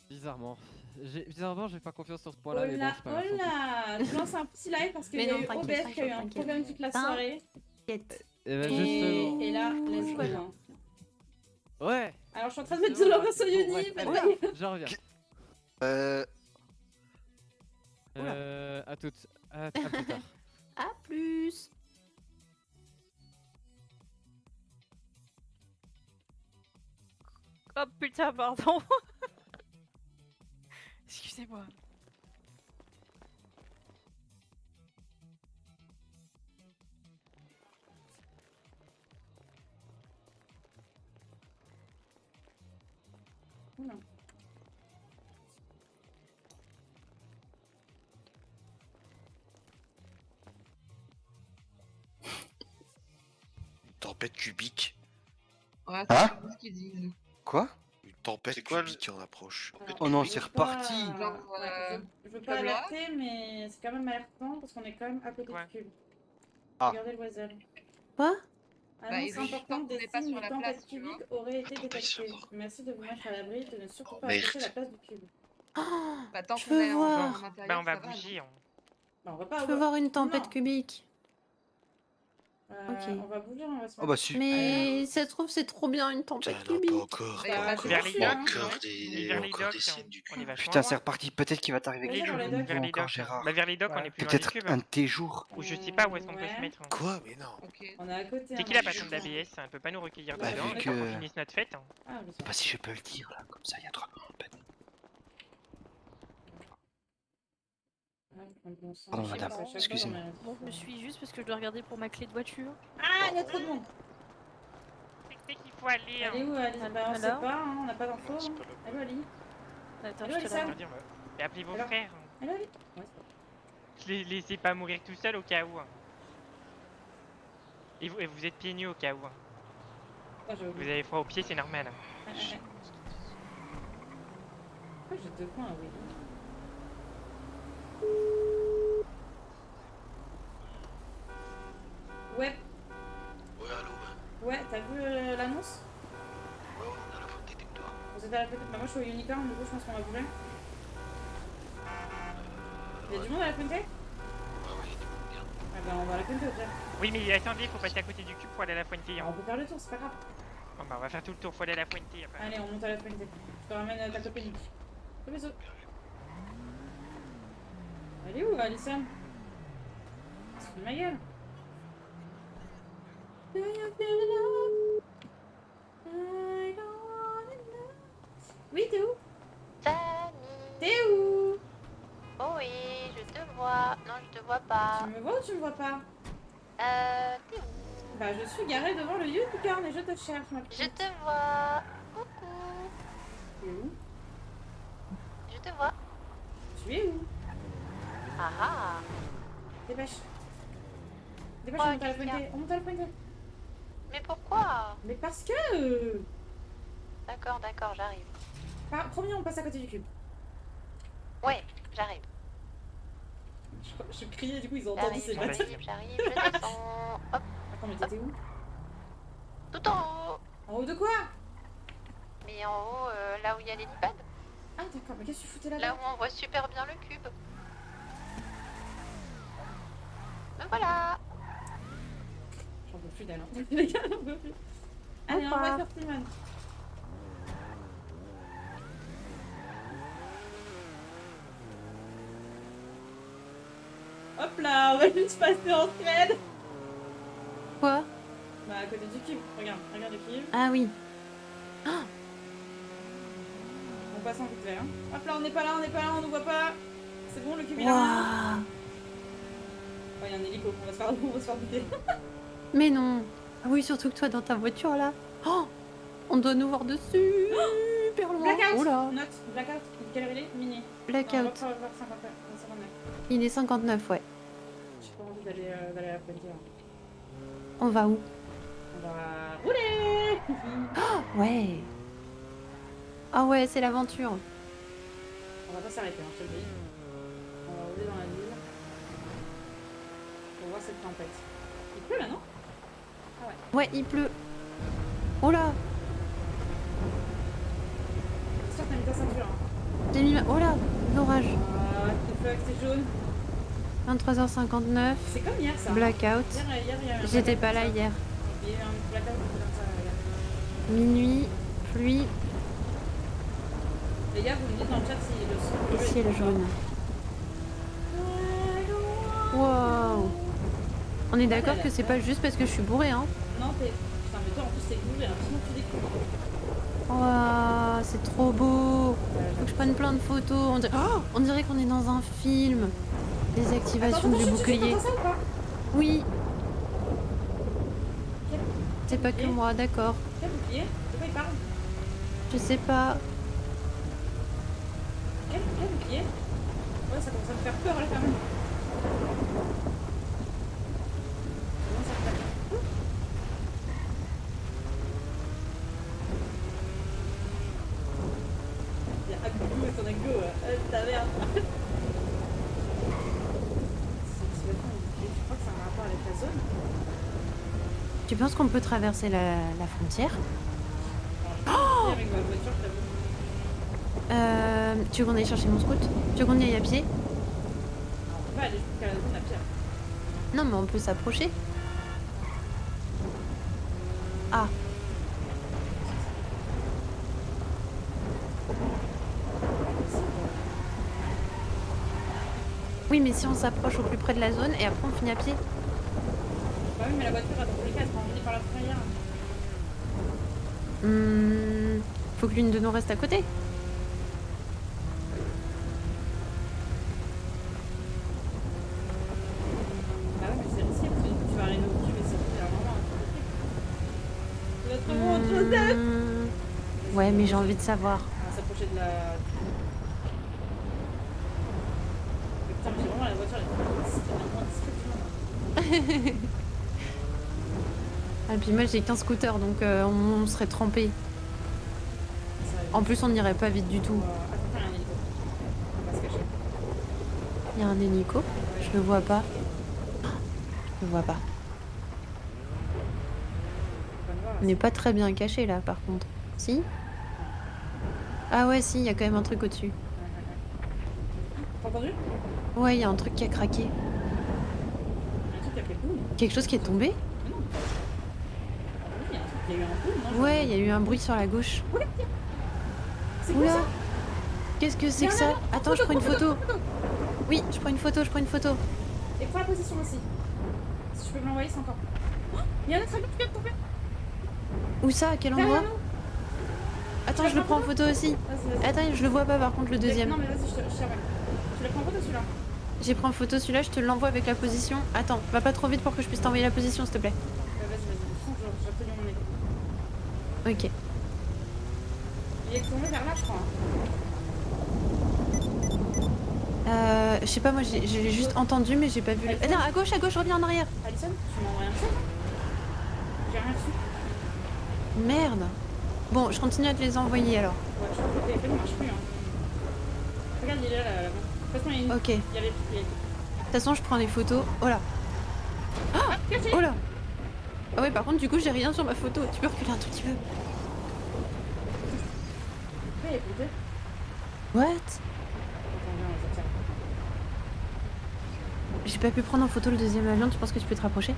Bizarrement. Bizarrement, j'ai pas confiance sur ce point-là, Oh mais bon, là, c'est pas grave. oh là. Je lance un petit live parce qu'il y a eu OBS qui a eu un problème toute la soirée. Et bah, justement. Et là, let's go. Hein. Ouais. Alors, je suis en train de mettre de l'ambiance sur Bon, Uni. bref, allez, je reviens. À toutes. À plus tard. À plus. Oh putain, pardon. Excusez-moi. Non. Tempête cubique. Ouais, Hein c'est ce qu'ils disent. Quoi? Une tempête quoi, cubique en approche. Oh non, Je c'est veux reparti. pas- Genre, ouais, je veux pas comme là. alerter, mais c'est quand même alertant parce qu'on est quand même à côté Ouais. du cube. Ah. Regardez le weather. Quoi? Annonce ils ont juste importante, peur qu'on des est pas signes sur de la tempête place, tu cubique vois. auraient été Attends, pas détectés. savoir. Merci de vous mettre à l'abri et de ne surtout pas Merde. approcher la place du cube. Oh, Bah, tant Je qu'on veux est voir. en intérieur, Bah on va ça va, bouger. Bah, on va pas je veux voir une tempête Non. cubique. Ok. On va bouger, on va se Oh mettre. bah super. Mais ça se trouve, c'est trop bien une Putain, tempête là, pas cubique. encore. Bah, Pas c'est encore. sûr, Vers hein. Encore Ouais. des, Vers les encore des docks, scènes du on cul. est vachement Putain, loin. c'est reparti. Peut-être qu'il va t'arriver Oui, quelque vers chose les de docks. nouveau Vers les encore, docks. Gérard. Bah vers les docks, Ouais. on est plus loin du Peut-être cube. un de tes jours. Ou je sais pas où est-ce qu'on peut Ouais. se mettre. Quoi? Mais non. Ok. On est à côté. C'est hein, qui la donc, patronne d'ABS? Elle peut pas nous recueillir Bah, dedans vu le temps que- qu'on finisse notre fête. Ah, je sais. Bah si je peux le dire là, comme ça il y a trop de tempête. Ah, bon sang, Pardon, je sais madame, pas, à chaque fois, excusez-moi. j'en ai- Bon, je me suis juste parce que je dois regarder pour ma clé de voiture. Ah, il y a trop de monde. C'est qu'il faut aller. Elle est où, Alice? Bah, on sait Alors pas, hein, on n'a pas d'infos. Non, c'est hein. pas là. Allô, Ali? Attends, Allô, je te Alissa? la dire. Et appelez vos Alors frères. Allô, Ali? Ouais, c'est pas Les laissez pas mourir tout seul au cas où. Et vous êtes pieds nus au cas où. Ah, j'ai Vous oublié. avez froid aux pieds, c'est normal. Ah, ah, ah. Pourquoi j'ai 2 points, oui. Ouais, Ouais, allô. ouais, t'as vu l'annonce? Ouais, on a la faute détecteur. Vous êtes à la petite. Bah, moi je suis au Unicorn, du coup je pense qu'on va bouger. Il y a du monde à la Puente? Ah ouais, regarde. Ah bah on va à la Puente au pire. Oui, mais attendez, faut passer à côté du cube pour aller à la Fuente. Alors, on peut faire le tour, c'est pas grave. Bon, bah, on va faire tout le tour, faut aller à la Fuente. Après. Allez, on monte à la Puente. Je te ramène ta copine. Fais bisous. Elle est où, Alison? C'est de ma gueule. Do you feel love? I don't wanna know. Oui, t'es où? Samy. T'es où? Oh oui, je te vois. Non, je te vois pas. Tu me vois ou tu me vois pas? T'es où? Bah, je suis garée devant le Unicorn et je te cherche, ma petite. Je te vois. Coucou. Tu es où? Je te vois. Tu es où? Ah ah. Dépêche. Dépêche, Ouais, on monte à la qu'est-ce qu'il y a Puente. On monte à la Puente. Mais pourquoi? Mais parce que... D'accord, d'accord, j'arrive. Premier, on passe à côté du cube. Ouais, j'arrive. Je criais, du coup, ils ont entendu ces bâtards. J'arrive, je descends. Hop, Attends, mais t'étais où? tout en haut. En haut de quoi? Mais en haut, là où il y a l'hélipad. Ah, d'accord, mais qu'est-ce que tu foutais Là là-bas? où on voit super bien le cube. Me voilà. J'en peux plus d'elle, hein. Les gars, j'en peux plus. Allez, on va faire Timon. Hop là, on va juste passer en thread. Quoi? Bah, à côté du cube. Regarde, regarde le cube. Ah oui. On passe en vite fait, hein. Hop là, on n'est pas là, on nous voit pas. C'est bon, le cube il est là. Waouh. Oh, il y a un hélico, on va se faire buter. Mais non. Ah oui, surtout que toi dans ta voiture là. Oh, on doit nous voir dessus. Super loin. Blackout. Oh là. Note, blackout. Quelle heure il est? Minuit. Non, on va Blackout. pas voir 59. Il est 59, ouais. J'ai pas envie d'aller à la frontière. On va où? On va rouler. Ouais. Ah ouais, c'est l'aventure. On va pas s'arrêter, hein, je te le dis. On va rouler dans la ville. Pour voir cette tempête. Il pleut là, non? Ah ouais. Ouais, il pleut. Oh là. J'espère que t'as mis ta ceinture. Hein. Oh là, l'orage. Ah, t'es fuck, c'est jaune. 23h59, C'est comme hier ça. blackout. Hier, il y a un J'étais blackout pas là comme ça. hier. Il y a eu un blackout comme ça, regarde. Minuit, pluie, Les gars, vous me dites dans le chat si le son et ciel jaune. Wow. On est d'accord que c'est pas juste parce que je suis bourrée, hein. Non, t'es. Putain, mais toi en plus t'es bourré, hein. Sinon tu découvres. Wow, c'est trop beau. Faut que je prenne plein de photos. On dirait qu'on est dans un film. Les activations du bouclier. T'entends ça ou pas? Oui, Quel c'est pas que bouclier? moi, d'accord. Quel bouclier? De quoi il parle? Je sais pas. Quel bouclier? Ouais, ça commence à me faire peur là quand même. Comment ça me fait peur? Il y a Agbo et ton Agbo, ta merde. C'est vachement un bouclier. Tu crois que ça a un rapport avec la zone? Tu penses qu'on peut traverser la frontière? Oh avec ma voiture, je t'avoue. Tu veux qu'on aille chercher mon scout? Tu veux qu'on y aille à pied? On peut pas aller jusqu'à la zone à pied. Non, mais on peut s'approcher. Ah, oui, mais si on s'approche au plus près de la zone et après on finit à pied. Bah oui, mais la voiture, dans tous les cas, elle sera emmenée par la frontière. Faut que l'une de nous reste à côté. Bah ouais, mais c'est risqué parce que du coup, tu vas arriver au cube et c'est vraiment un truc. Notre monde, Joseph! Ouais, mais j'ai envie de savoir. On va s'approcher de la. Mais putain, mais j'ai vraiment la voiture, elle est vraiment discrètement. Ah, puis moi j'ai qu'un scooter donc on serait trempé. En plus on n'irait pas vite du tout. Attends, il y a un hélico. On va se cacher. Il y a un hélico. Je le vois pas. Je le vois pas. On va le voir. On n'est pas très bien caché là par contre. Si? Ah ouais si, il y a quand même un truc au-dessus. T'as entendu? Ouais, il y a un truc qui a craqué. Un truc qui a fait boum. Quelque chose qui est tombé? Mais non. Oui, il y a un truc, il y a eu un boum, non? Ouais, il y a eu un bruit sur la gauche. C'est quoi Oula! ça? Qu'est-ce que c'est que Viens, ça? viens, viens, Attends, je prends une photo. photo. Oui, je prends une photo, je prends une photo. Et prends la position aussi. Si tu peux me l'envoyer, c'est encore. Oh, il y a un autre avion qui vient de tomber. Où ça? À quel Derrière endroit? nous. Attends, Tu je la le prends en photo aussi. Vas-y, vas-y. Attends, je le vois pas par contre le deuxième. Non, mais vas-y, je te ramène. Tu la prends en photo celui-là? J'ai pris en photo celui-là, je te l'envoie avec la position. Attends, va pas trop vite pour que je puisse t'envoyer la position s'il te plaît. Vas-y, vas-y. De toute façon, j'ai obtenu mon aide. Ok. Il est tombé vers là, je crois. Je sais pas, moi j'ai juste entendu mais j'ai pas vu. Non, à gauche, reviens en arrière. Alison, tu m'envoies un message? J'ai rien reçu. Merde. Bon, je continue à te les envoyer alors. Ouais, je crois que le téléphone ne marche plus. Hein. Regarde, il est là, là-bas. De toute façon, il y a une. Ok. De Il y a les. toute façon, je prends les photos. Oh là. Ah, caché! Oh là. Ah ouais, par contre, du coup, j'ai rien sur ma photo. Tu peux reculer un tout petit peu. Pourquoi il est posé? What? Attends, viens, on va sortir. J'ai pas pu prendre en photo le deuxième avion, tu penses que tu peux te rapprocher?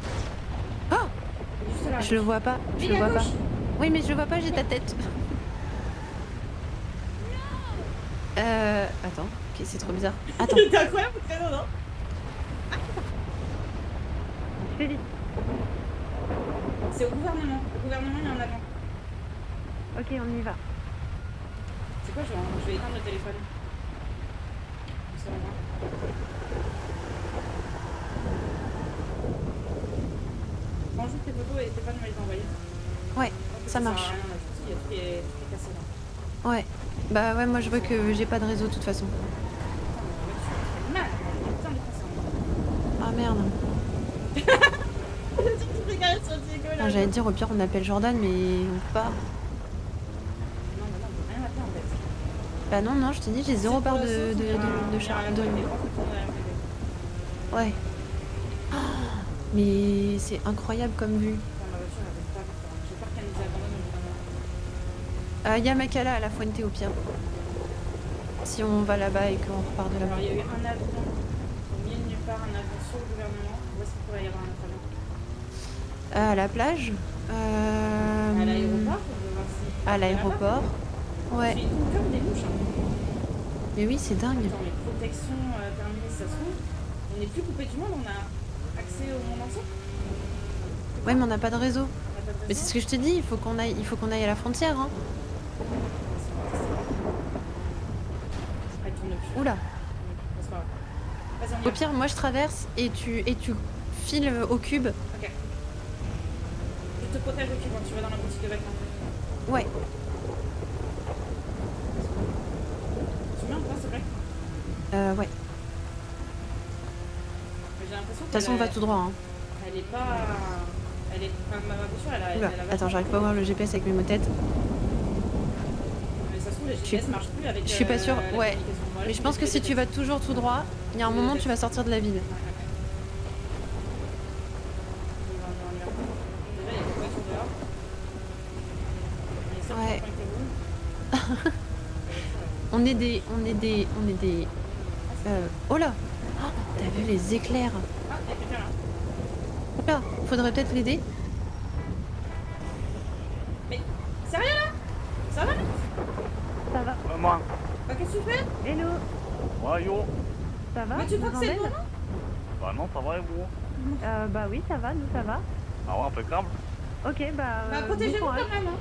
Oh! Il est juste là. Je le vois pas, je Il le est à vois pas. gauche. Oui, mais je le vois pas, j'ai ta tête. Attends, ok, c'est trop bizarre. Attends. Il était incroyable, ce créneau, non? Fais vite. C'est au gouvernement. Au gouvernement, il y a un avion. Ok, on y va. C'est quoi, je vais éteindre le téléphone. Comme ça, on voit. Prends juste tes photos et Stéphane va les envoyer. Ouais, ça sert à marche. rien, là. Je pense qu'il y a tout qui est cassé là. Ouais. Bah ouais, moi je vois que j'ai pas de réseau de toute façon. Putain, mais la voiture, elle fait mal. Putain, des Français. Ah merde. J'ai dit que tu regardais sur Diego là. Ah, j'allais te dire au pire on appelle Jordan mais on peut pas. Non, mais non, on peut rien appeler en fait. Bah non, non, je t'ai dit j'ai zéro barre de charge. Ouais. Ah, mais c'est incroyable comme vue. Ma voiture, elle fait pas vite, hein. J'ai peur qu'elle nous abandonne au bout d'un moment. Y a Makala à la Fuente au pire. si on va là-bas et qu'on repart de Alors, là-bas. il y a eu un avion au milieu de nulle part, un avion sur le gouvernement. Où est-ce qu'il pourrait y avoir un autre avion? À la plage. À l'aéroport, on veut voir si. À l'aéroport. Ouais. Ils tombent comme des mouches. Hein. Mais oui, c'est dingue. Attends, mais protection terminée, ça se trouve. On n'est plus coupé du monde, on a accès au monde entier. Ouais, mais on n'a pas de réseau. On a pas de Mais c'est ce que je te dis, il faut qu'on aille à la frontière. Hein. Elle tourne plus. Oula. C'est pas grave. Vas-y, on y Au va. pire, moi je traverse et tu files au cube. Ok. Je te protège au cul quand tu vas dans la boutique de vêtements. Ouais. Tu mets un point, s'il te plaît? Ouais. De Mais j'ai l'impression toute façon, on va tout droit. Hein. Elle est pas. Elle est. Ma voiture, elle a. Oula. Elle a Attends, j'arrive pas à voir le GPS avec mes mots-têtes. Mais ça se trouve, les Je GPS suis- marchent plus avec. je suis pas sûre, la ouais. communication. Moi, Mais je pense que si tu vas toujours tout droit, il y a un moment tu vas sortir de la ville. Ouais, ok. On y va, on y va. Déjà, il y a des voitures dehors. On est seul Ouais. avec les roues. On est des. Oh là. Oh, t'as vu les éclairs? Ah, il y a quelqu'un là. Oula, faudrait peut-être l'aider. Mais. Sérieux là? Ça va? Ça va. Moi. Bah, qu'est-ce que tu fais? Hello. Ouais, yo. Ça va? Mais tu crois que c'est le Vous en moment? Bah non, ça va et vous? Bah oui, ça va, nous ça va. Ah ouais, impeccable. Ok, bah. Bah, bon protégez-vous courage. quand même, hein.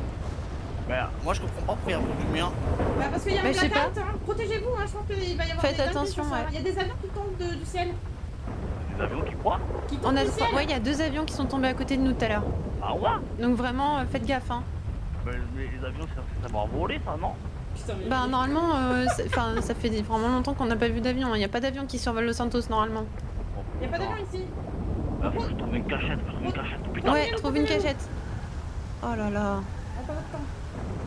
Mais moi je comprends pas pourquoi il y a un du mien. Bah, parce qu'il y a Bah, un je sais blackout, hein. Protégez-vous, hein. Je pense qu'il va y avoir Faites des dingueries attention, ce soir. ouais. Il y a des avions qui tombent du ciel. Des avions qui croient? Qui On tombent a du ciel. ouais, il y a 2 avions qui sont tombés à côté de nous tout à l'heure. Ah ouais? Donc vraiment, faites gaffe. Hein. Mais les avions, ça va voler ça, non? Putain, mais. Bah normalement, ça fait vraiment longtemps qu'on n'a pas vu d'avion. Il n'y a pas d'avion qui survole Los Santos normalement. Oh, Il y a pas putain. d'avion ici. Bah, faut que je trouve une cachette, putain. Ouais, trouve une cachette. Oh là là. On a pas votre temps.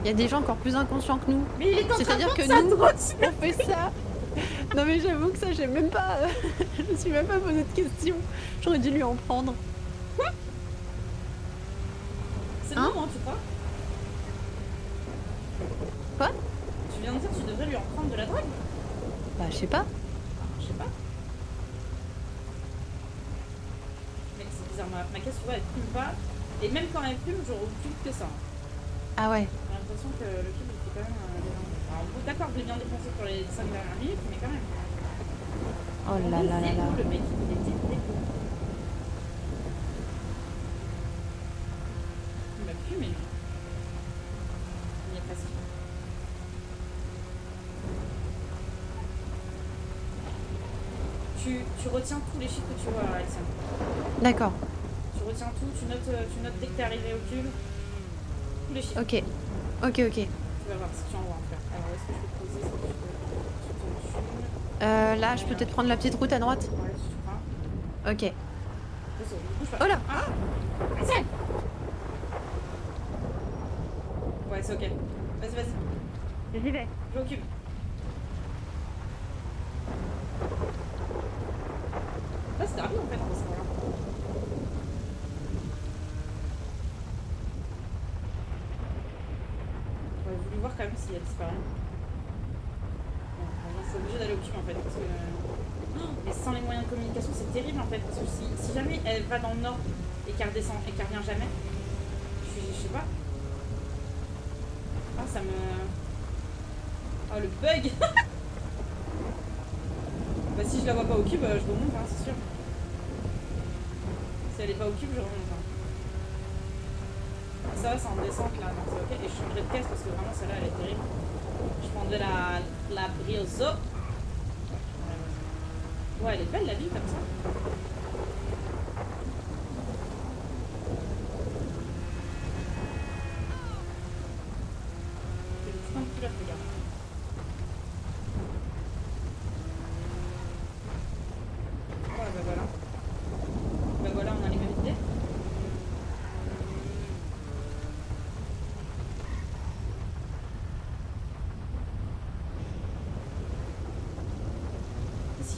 Il y a des gens encore plus inconscients que nous. Mais il est en train de C'est-à-dire que prendre sa nous, droite. on fait ça. Non mais j'avoue que ça, j'ai même pas. Je me suis même pas posé de questions. J'aurais dû lui en prendre. C'est le Hein? moment, tu crois? Quoi? Tu viens de dire que tu devrais lui en prendre de la drogue? Bah je sais pas. Je sais pas. Mais c'est bizarre, ma caisse, tu vois, elle plume pas. Et même quand elle plume, je recule que ça. Ah ouais. J'ai l'impression que le cube, il fait quand même défoncer. Alors, bon, d'accord, je l'ai bien dépensé pour les 5 dernières minutes, mais quand même. Oh là là là là. Le mec, il était déco. Il m'a fumé, lui. Il est presque. Tu retiens tous les chiffres que tu vois, Alexandre. D'accord. Tu retiens tout, tu notes dès que t'es arrivé au cube. Tous les chiffres. Ok. Ok, ok. Tu vas voir si tu en vois en faire. Alors, est-ce que je peux poser ça Là, je peux peut-être prendre la petite route à droite. Ouais, si tu prends. Ok. Pose, bouge pas. Oh là. Ah Axel. Ouais, c'est ok. Vas-y, vas-y. J'y vais. Je vais au cube. Ah, c'était rapide en fait, dans ce moment-là. J'aurais voulu voir quand même si elle disparaît. Bon, je suis obligée d'aller au cube en fait, parce que... Et sans les moyens de communication, c'est terrible en fait, parce que si jamais elle va dans le nord et qu'elle redescend et qu'elle revient jamais, je sais pas. Ah, ça me... Ah, le bug. Bah si je la vois pas au cube, je remonte, hein, c'est sûr. Si elle est pas au cube, je remonte. Hein. Ça va, c'est en descente là, donc c'est ok. Et je changerai de caisse parce que vraiment celle-là elle est terrible. Je prendrai la Brioso. Ouais, elle est belle la ville comme ça. C'est une plein de couleurs, regarde. Ouais, bah voilà. Bah voilà, on a les mêmes idées. Si.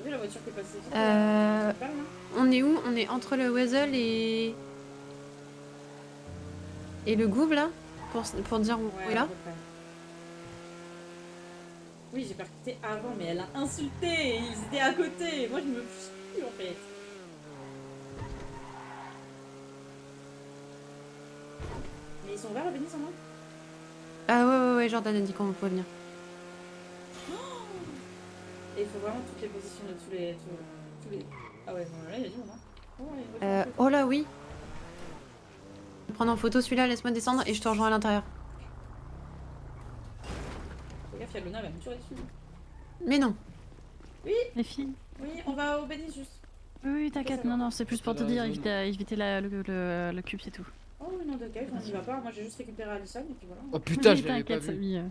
T'as vu la voiture qui est passée vite Euh, Pas, non On est où? On est entre le Weasel et... Et le Gouv, là? Pour dire où Ouais, est à là? peu près. Oui, j'ai percuté avant, mais elle a insulté et ils étaient à côté. Moi, je me fous en fait. Mais ils sont ouverts, la bénisse, en moi? Ah ouais, Jordan a dit qu'on pouvait venir. Et il faut vraiment toutes les positions de tous les... Ah ouais, bon, là, il y a du monde, hein. Oh, il y a une voiture. Oh là, oui. Je vais prendre en photo celui-là, laisse-moi descendre et je te rejoins à l'intérieur. Fais gaffe, il y a Luna, elle va me tuer dessus. Mais non. Les filles. Oui, on va au bénisse juste. Oui, t'inquiète, non, c'est plus pour te dire, éviter le cube, c'est tout. Oh non, t'inquiète, on y va pas. Moi, j'ai juste récupéré Alison et puis voilà. Oh putain, Oui, je l'avais pas t'inquiète, vu. Samy.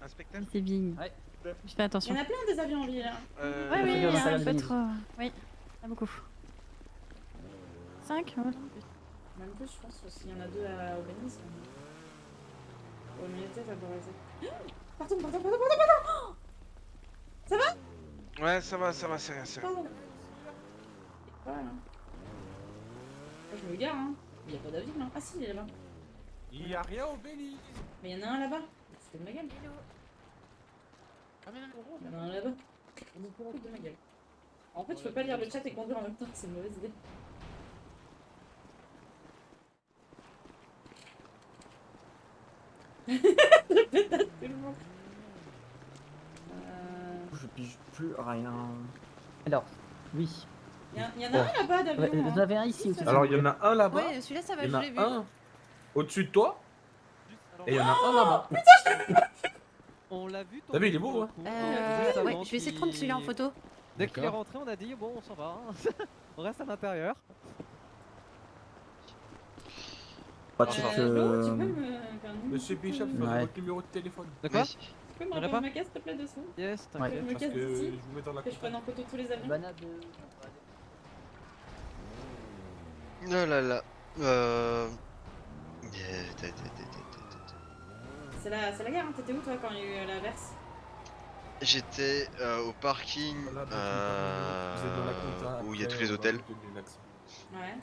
Inspecteur C'est bien. Ouais. Je fais Il y attention. en a plein des avions en ville, hein. Ouais, oui, il y regarde a ça, un la peu bénisse. trop. Oui, il y en a beaucoup. 5 Même plus, je pense, s'il y en a deux au bénisse. Au militaire, j'adorerais ça. Pardon. Ouais, ça va, c'est rien. Pardon. Voilà. Moi, je me gare, hein. Il y a pas d'avion, là. Ah si, il est là-bas. Il y a rien au béni. Mais il y en a un là-bas. C'est de ma gueule. Il y en a un là-bas. Beaucoup de ma gueule. En fait, je peux pas lire le chat et conduire en même temps, c'est une mauvaise idée. Je pétasse tout le monde. Je pige plus rien. Alors, oui. Il y en a un là-bas d'avion. Vous en hein. avez un ici aussi. Alors, il y en a un là-bas, Ouais, celui-là, ça va, il y je en a l'ai vu. un au-dessus de toi, et il y en a un là-bas. On l'a vu. T'as vu, il est beau, hein. Ouais, je vais essayer de prendre celui-là en photo. Dès qu'il est D'accord. rentré, on a dit bon, on s'en va. hein. On reste à l'intérieur. Pratique. Tu peux me faire un Monsieur Bishop, Ouais. faisez votre numéro de téléphone. De quoi? Tu peux me Il y en a reprendre pas ma caisse, s'il te plaît, 2 secondes? Yes, Que t'inquiète. je me Parce casse que je d'ici. vous mets dans la Que je prenne en photo tous les avions. Oh là là. C'est la guerre, hein. T'étais où toi quand il y a eu l'averse? J'étais au parking Voilà, donc, vous êtes dans la compta, où il y a après, tous les on va hôtels. vous donner l'accès. Ouais.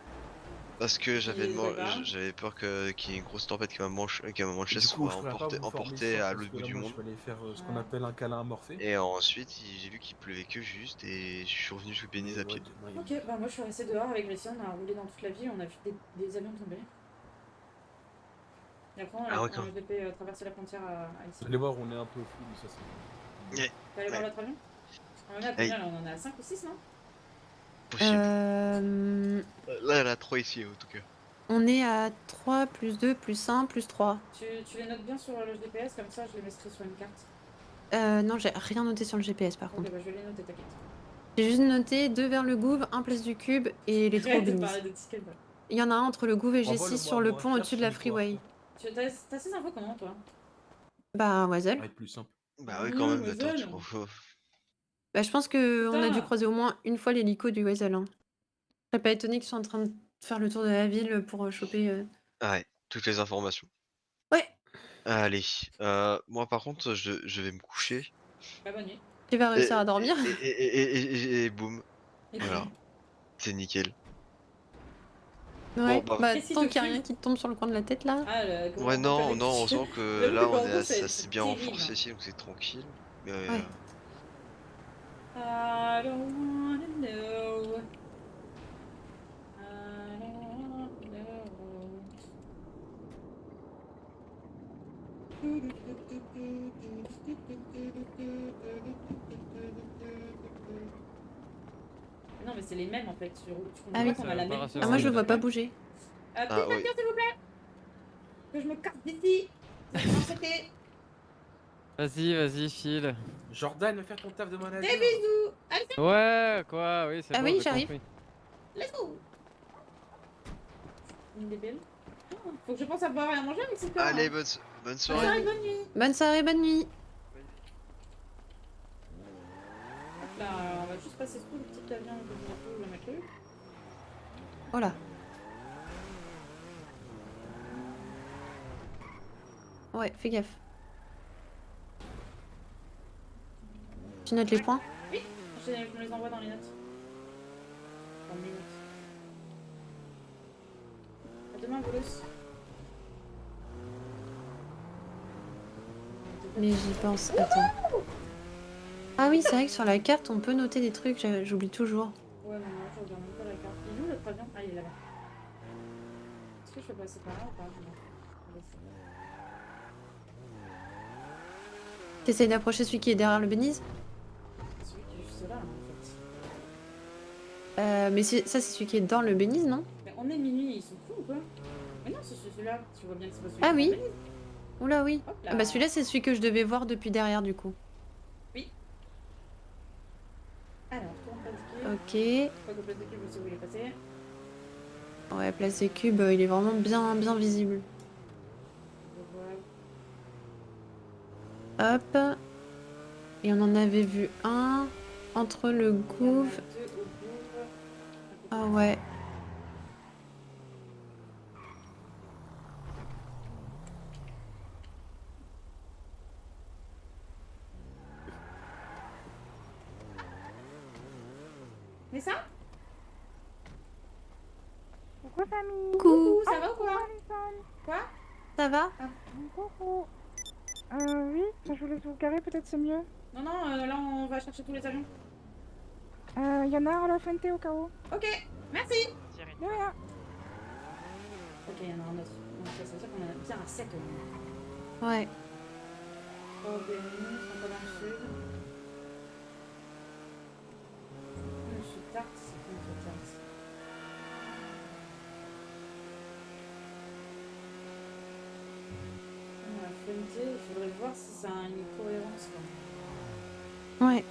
parce que j'avais Et là-bas j'avais peur qu'il y ait une grosse tempête qui manche Et soit du coup, je pourrais pas emportée vous former emportée ça, à parce l'autre que bout là, du moi, monde. je vais aller faire ce qu'on Ouais. appelle un câlin amorphé. Et ensuite, j'ai vu qu'il pleuvait que juste et je suis revenu sous Béniz à pied. Ok, bah moi je suis restée dehors avec Lucie, on a roulé dans toute la ville, on a vu des avions tomber. Et après on a Ah ouais, on a VP traversé la frontière à ici. Vous allez voir, on est un peu fou, mais ça c'est... T'es allé voir l'autre avion? On en a combien là? On en a 5 ou 6 non? Possible. Là, il y en a 3 ici en tout cas. On est à 3, plus 2, plus 1, plus 3. Tu les notes bien sur le GPS, comme ça je les mettrai sur une carte. Non, j'ai rien noté sur le GPS par Ok, contre. bah je vais les noter, t'inquiète. J'ai juste noté 2 vers le Gouv, 1 place du Cube et les 3 Arrête de bénis. parler de tickets, bah. Il y en a un entre le Gouv et Envoie-le-moi, G6 sur le moi, pont cherche au-dessus de la une freeway. T'as ces infos comment toi? Bah, Ça Wazel. va être plus simple. Bah oui, quand même, Ouais, attends, Wazel. tu comprends. Bah, je pense qu'on a dû Putain. croiser au moins une fois l'hélico du Wazel. Hein. Je serais pas étonné qu'ils soient en train de faire le tour de la ville pour choper. Ah ouais, toutes les informations. Ouais, Allez, moi par contre, je vais me coucher. Bah bonne nuit. tu vas réussir à dormir. Et boum, Et voilà, puis, c'est nickel. Ouais, Bon, bah, bah, Qu'est-ce qui tant te qu'il y a fume rien qui te tombe sur le coin de la tête là. Ah, le grand Ouais, non, collectif. non, on sent que J'avoue là, que on Bordeaux, est c'est assez bien terrible, renforcé hein. ici, donc c'est tranquille. Mais Ouais. I don't wanna know. I don't wanna know. Non mais c'est les mêmes en fait, tu comprends Ah oui. pas qu'on a la même Ah, moi je le vois pas bouger. Ah, Petite oui. voiture s'il vous plaît. Que je me casse d'ici. C'était Vas-y, file. Jordan, va faire ton taf de manager. des bisous. Allez, Ouais, quoi, oui, c'est Ah bon, oui, j'ai j'arrive. compris. let's go. Une débile. Oh, faut que je pense à boire et à manger avec ces corps. Allez, bonne Bonne soirée. soirée, bonne nuit. Bonne soirée, bonne nuit. Hop là, on va juste passer sous le petit avion que je vais mettre le. Oh là. Ouais, fais gaffe. Tu notes les points? je me les envoie dans les notes. Dans mes notes. À demain, Bolos. Mais j'y pense. Attends. Ah oui, c'est vrai que sur la carte, on peut noter des trucs. J'oublie toujours. Ouais, non, non, je regarde même pas la carte. Il est où l'autre avion? Ah, il est là-bas. Est-ce que je peux passer par là ou pas? T'essayes d'approcher celui qui est derrière le Beniz? Celui qui est juste là, en fait. Mais ça, c'est celui qui est dans le Beniz, non? Mais on est minuit, ils sont fous ou quoi? Mais non, c'est celui-là. Tu vois bien que c'est pas celui Ah qui est oui. dans le Belize. Oula, oui. Hop là. Ah bah celui-là, c'est celui que je devais voir depuis derrière, du coup. Alors, tourne place de cube. Ok. Pas que place de cube, je sais où il est passé. Ouais, place des cubes, il est vraiment bien visible. Je vois. Hop. Et on en avait vu un entre le Il y en a gouv. deux au Louvre. Ah ouais. Mais ça? Coucou famille. Coucou. Ça va ou quoi? Quoi? Ça va? Coucou. Oui, je vous laisse vous garer, peut-être c'est mieux. Non, non, là on va chercher tous les avions. Il y en a un à la Fuente au cas où. Ok, merci. De rien. Ok, il y en a un autre. Donc ça veut dire qu'on a bien un 7 au moins. Ouais. Oh, Béni, ils sont pas dans le sud. Monsieur Tarte, c'est qui Monsieur Tarte? La Fuente, il faudrait voir si ça a une cohérence. Quoi. Ouais.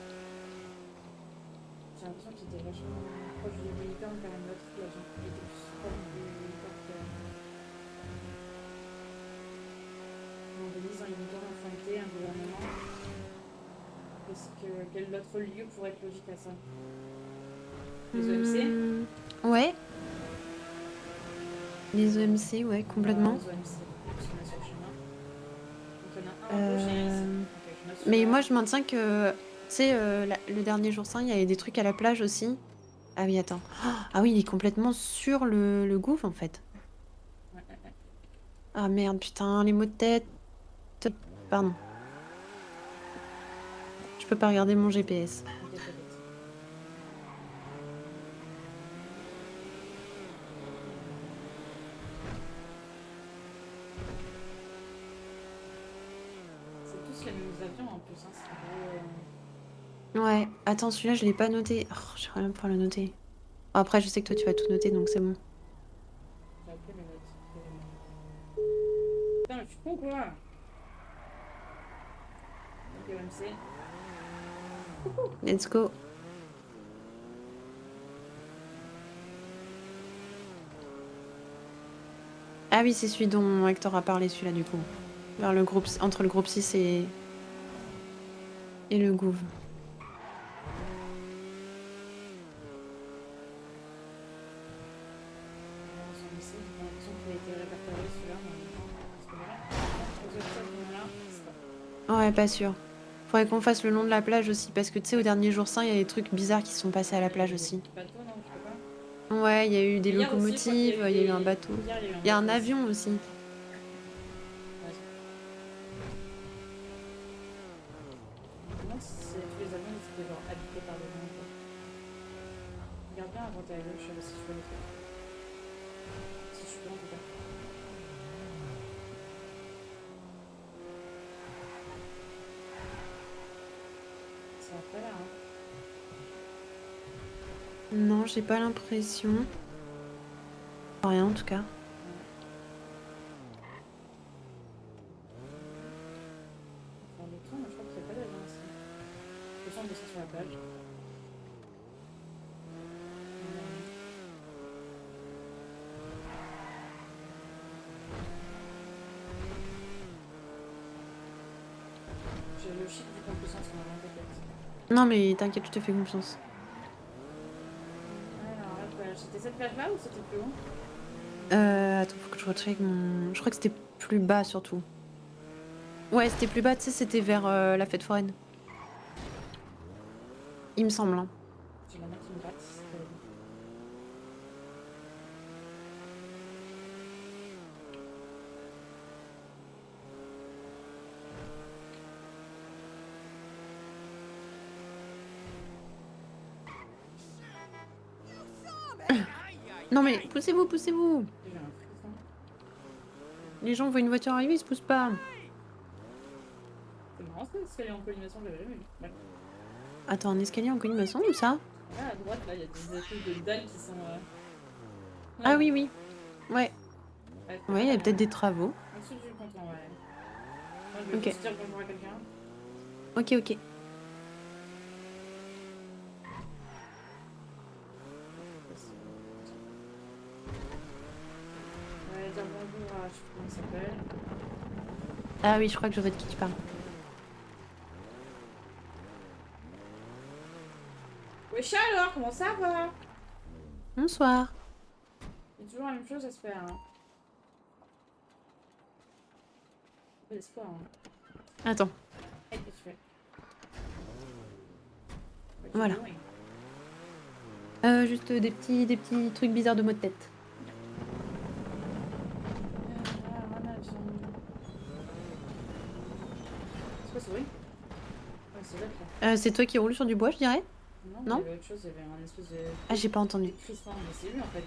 J'ai l'impression qu'il était vachement proche du Unicorn quand même l'autre là. Il était plus proche du Unicorn que. On organise un Unicorn en Fuente, un gouvernement. Quel autre lieu pourrait être logique à ça? Les OMC? Ouais. Les OMC, ouais, complètement. Les OMC, parce qu'on est sur le chemin. Donc il y en a un à gauche et un ici. Ok, je note Mais celui-là. moi, je maintiens que, tu sais, le dernier jour saint, il y avait des trucs à la plage aussi. Ah oui, attends. Ah oui, il est complètement sur le gouffre, en fait. Ouais. Ah merde, putain, les mots de tête. Pardon. Je peux pas regarder mon GPS. Ok, t'inquiète. C'est tous les mêmes avions en plus, hein. C'est un peu. Ouais, attends, celui-là, je l'ai pas noté. Oh, j'aimerais bien pouvoir le noter. Après, je sais que toi, tu vas tout noter, donc c'est bon. J'ai appelé mes notes. Putain, mais je suis con quoi? Ok, OMC. Let's go. Ah oui, c'est celui dont Hector a parlé, celui-là, du coup. Vers le groupe, entre le groupe 6 et le gouv. OMC, j'ai l'impression qu'il a été répertorié celui-là. Parce que voilà. Les autres trucs qu'on a là, c'est pas. Ouais, pas sûr. Faudrait qu'on fasse le long de la plage aussi, parce que tu sais, au dernier jour saint, il y a des trucs bizarres qui se sont passés à la plage aussi. Bateau, non, tu peux pas? Ouais, il y a eu des Hier aussi, locomotives, je crois il qu'il y a eu un bateau. Hier, il y a eu Il y a un bateau avion aussi. Ouais. Je me demande si tous les avions ils étaient genre habités par des gens. Quoi. Regarde bien à droite et à gauche, si je peux le faire. Si je peux en tout cas. Ça va pas là, hein. Non, j'ai pas l'impression. Rien en tout cas. Faire le tour, mais je crois qu'il n'y a pas d'avion ici. De toute façon, on descend sur la plage. J'ai le chiffre du compuissance en avant, t'inquiète. Non mais t'inquiète, je te fais confiance. Alors, la plage, c'était cette plage-là ou c'était plus haut? Attends, faut que je recheck mon... Je crois que c'était plus bas surtout. Ouais, c'était plus bas, tu sais, c'était vers la fête foraine. Il me semble. Hein. J'ai la main qui me gratte. Non mais poussez-vous, poussez-vous. J'ai un frisson. Les gens voient une voiture arriver, ils se poussent pas. C'est marrant ça, parce qu'elle est en collimation, j'avais jamais vu. Ouais. Attends, un escalier en collimation ou ça? Là, à droite, là, il y a des espèces de dalles qui sont... Ah oui, oui. Ouais. Ouais, il y a peut-être des travaux. En dessous du ponton, ouais. Moi, je vais Ok. juste dire bonjour à quelqu'un. Ok, ok. Ouais, dire bonjour à... Je sais plus comment il s'appelle. Ah oui, je crois que je vois de qui tu parles. Wesh alors, comment ça va? Bonsoir. C'est toujours la même chose, j'espère. Hein. Pas d'espoir. Hein. Attends. Hey, qu'est-ce que tu fais? Voilà. Juste des petits trucs bizarres de mots de tête. C'est quoi ce bruit? Ouais, c'est l'autre là. C'est toi qui roules sur du bois, je dirais? Non, Non il y avait autre chose, il y avait un espèce de... Ah, j'ai pas entendu. Crissement, mais c'est lui en fait.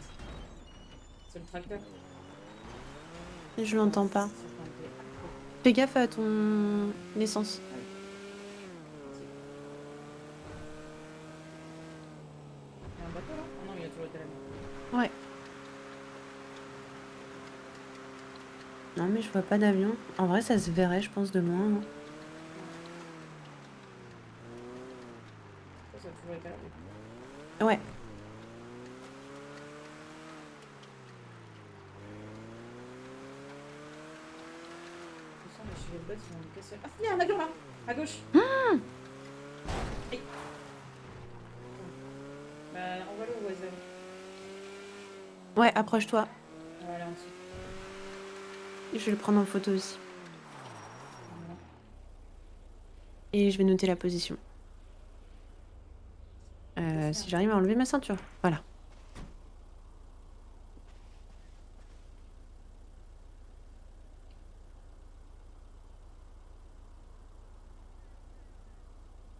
C'est le tracteur. Je l'entends pas. Fais gaffe à ton essence. Il y a un bateau là? Ah non, il a toujours été là. Ouais. Non mais je vois pas d'avion. En vrai ça se verrait je pense de loin. Hein. Ça a toujours été là. Ouais. Les cheveux de bottes, ils vont me casser. Ah, il y a un avion là! À gauche! Hey. Bah, envoie-le au hasard. Ouais, approche-toi. On va aller en dessous. Je vais le prendre en photo aussi. Voilà. Et je vais noter la position. Si j'arrive à enlever ma ceinture. Voilà.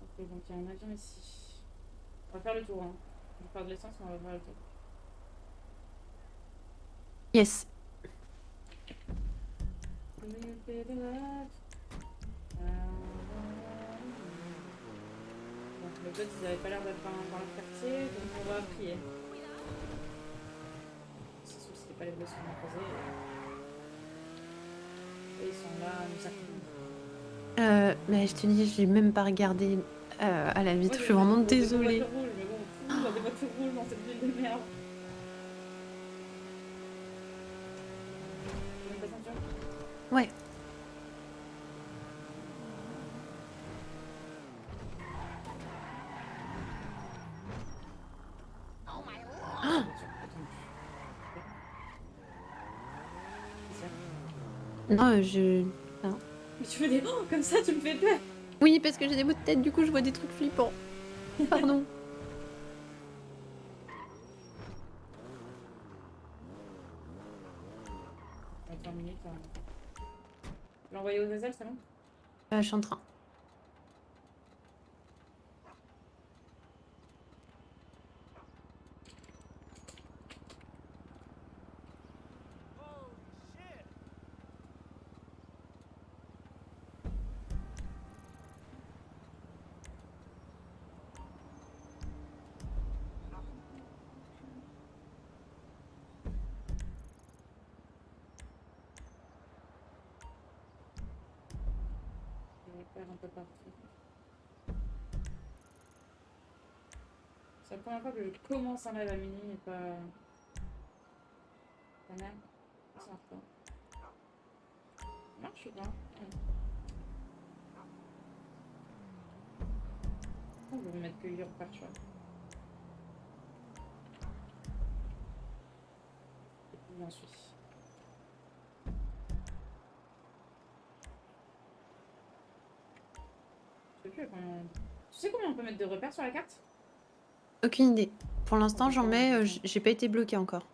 Ok, donc il y a un avion ici. On va faire le tour. Hein. On va faire de l'essence, mais on va faire le tour. Yes. Donc les autres, ils avaient pas l'air d'être dans le quartier, donc on va prier. C'est sûr que c'était pas les boss qu'on a posés. Et ils sont là, nous accueillir. Mais je te dis, j'ai même pas regardé à la vitre. Je suis vraiment désolée. Des voitures rouges, mais bon, fou, dans des voitures rouges dans cette ville de merde. Tu veux ta ceinture? Ouais. Ah non, je... Non. Mais tu fais des... Oh, comme ça, tu me fais peur. Oui, parce que j'ai des mots de tête, du coup je vois des trucs flippants. Pardon. Attends une minute. Tu l'as envoyé aux Azel, c'est bon? Je suis en train. Un peu partout. C'est la première fois que je commence un live à minuit et pas... Pas mal. Ça marche pas. Ça marche ou pas? On va mettre que Yor par choix. Et puis j'en suis. Je sais plus à combien... Tu sais combien on peut mettre de repères sur la carte? Aucune idée. Pour l'instant, j'en mets, j'ai pas été bloqué encore.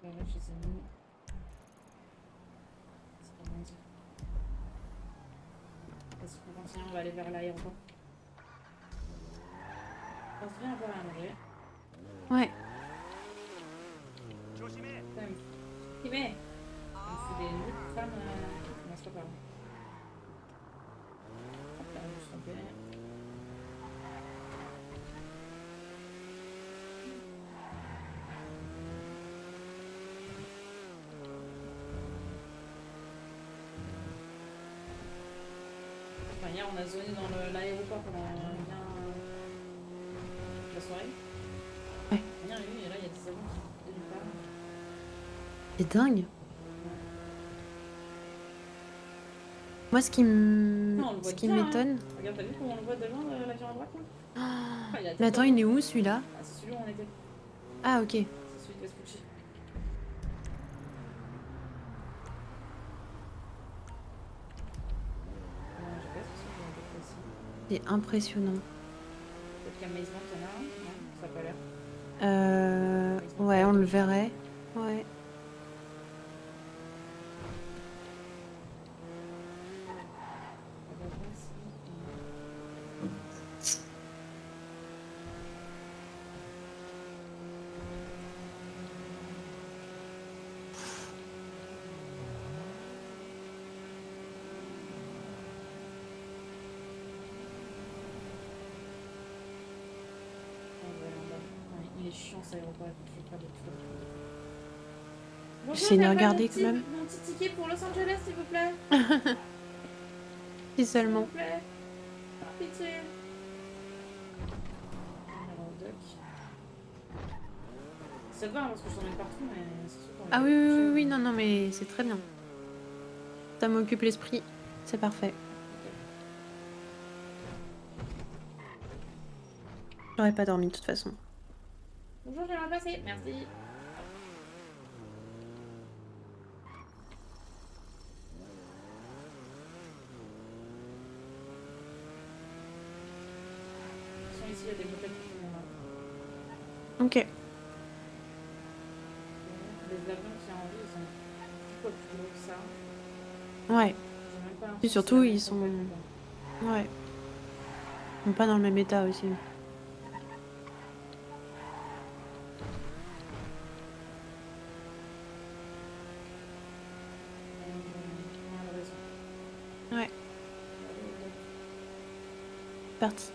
Ouais, je sais pas. C'est pas bien dit. Est-ce qu'on continue? On va aller vers l'aéroport. On se vient avoir à manger. Ouais. Putain, il me fout des nuits de femmes. Non, c'est pas grave. Hop là, je suis trompée. Enfin, hier, on a zoné dans l'aéroport pendant bien la soirée. Ouais. Rien eu, et là, il y a des avions qui nulle part. C'est dingue. Moi, ce qui Non, on le voit bien, hein. m'étonne. Regarde, t'as vu comment on le voit devant l'avion à droite là? Ah, il a Mais attends, il est où celui-là? Ah, c'est celui où on était. Ah, ok. C'est celui de Vespucci. Non, j'ai pas ce que c'est aussi. C'est impressionnant. Peut-être qu'à Maze Bank, il y en a un. Non, ça a pas l'air. Ouais, on le verrait. Ouais. Il est chiant cet aéroport, je vais pas de tout. J'essaie de regarder quand même. Mon petit ticket pour Los Angeles, s'il vous plaît. Si seulement. S'il vous plaît. Par pitié. Alors, Doc. Ça te va, hein, parce que je t'en mets partout, mais c'est sûr qu'on Ah va oui, oui, coucher. oui, oui, non, non, mais c'est très bien. Ça m'occupe l'esprit. C'est parfait. J'aurais pas dormi de toute façon. Bonjour, j'aimerais passer. Merci. Ici, il y a des mopettes qui font là. Ok. Les avions qui en vie, ils sont un petit peu plus gros que ça. Ouais. J'ai même pas l'impression Et que surtout, c'est la ils sont... même compagnie, Ouais. Ils sont pas dans le même état aussi. Ouais. Parti.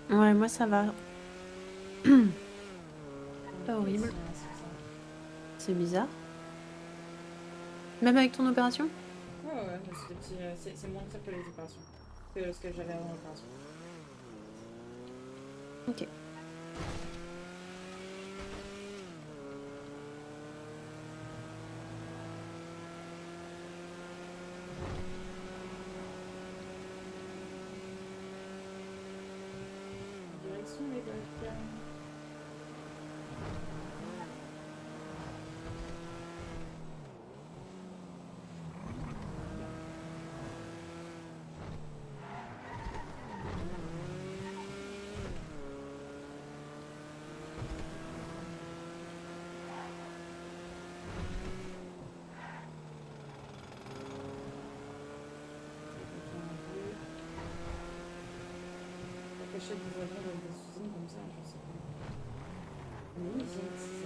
Ouais, moi ça va. Pas horrible. C'est bizarre. Même avec ton opération? Ouais, ouais, mais c'est des petits, c'est moins que ça que les opérations. Que ce que j'avais avant l'opération. Ok. Direction les Balkans. Achète des avions dans des usines comme ça, je sais pas. Une usine, c'est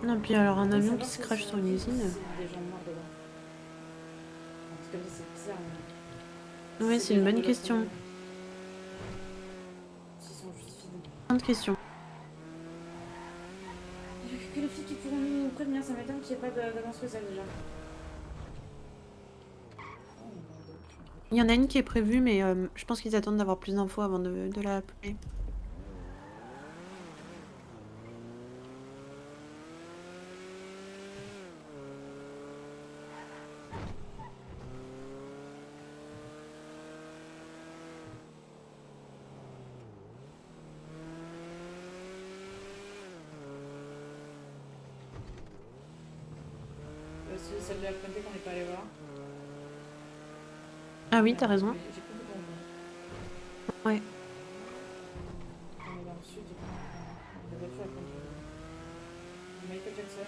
ça. Non, puis alors un avion qui se crache sur une usine. C'est des gens morts dedans. C'est comme ça, c'est bizarre. Mais... Ouais, c'est une bonne question. S'ils sont justifiés. Bonne question. Il n'y a que les filles qui pourront nous prévenir, ça m'étonne qu'il n'y ait pas d'avance que ça déjà. Il y en a une qui est prévue, mais je pense qu'ils attendent d'avoir plus d'infos avant de la appeler. celle de la Puente qu'on n'est pas allé voir. Ah oui, t'as raison. J'ai plus de bon. Ouais. On est dans le sud, du coup. La voiture est conduite. Michael Jackson.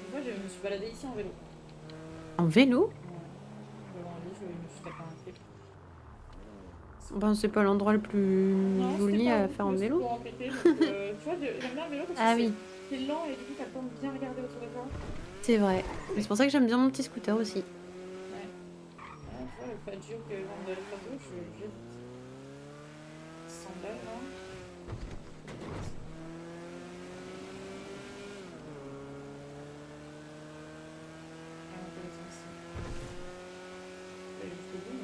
Une fois, je me suis baladée ici en vélo. En vélo? Ouais. Devant un lit, je me suis tapé un trip. Ben, c'est pas l'endroit le plus joli à faire en vélo. Tu vois, j'aime bien le vélo parce que Ah oui, c'est lent et du coup, t'as le temps de bien regarder autour de toi. c'est vrai. Mais c'est pour ça que j'aime bien mon petit scooter aussi. Ouais. Tu vois, le Faggio que vend de l'Alfado, je l'ai 100 balles là. Ah, intéressant ça. Je vais aller jusqu'au bout,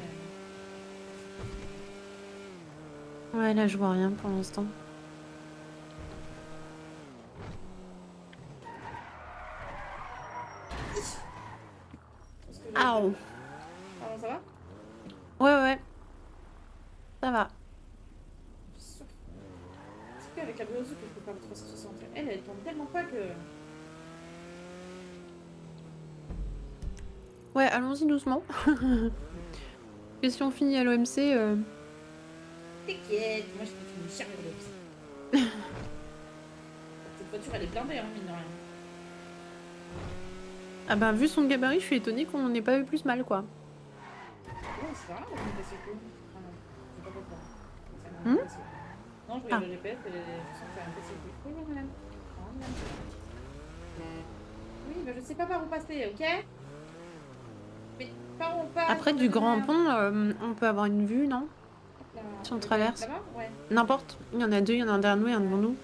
mais. Ouais, là je vois rien pour l'instant. Aouh. Pardon, ça va? Ouais, ouais. Ça va. Je suis sûre. C'est qu'avec la Beozu que je peux faire le 360. Elle tombe tellement pas que. Ouais, allons-y doucement. Et si on finit à l'OMC, T'inquiète, moi je peux une charrure de ça. Cette voiture elle est blindée, hein, mine de rien. ah ben vu son gabarit, je suis étonnée qu'on n'ait pas eu plus mal quoi. Ouais, c'est pas grave, on est passé cool. Ah non, je sais pas pourquoi. Ça m'a Hmm passé. Non, je regarde le GPS et je sens que ça va me passer cool. Bonjour madame. Bonjour, madame. Oui, bah je sais pas par où passer, ok? Mais par où on passe? Après du grand pont, on peut avoir une vue, non? Là, Si on traverse. Là-bas? Ouais. N'importe. Il y en a deux, il y en a un derrière nous et un devant nous.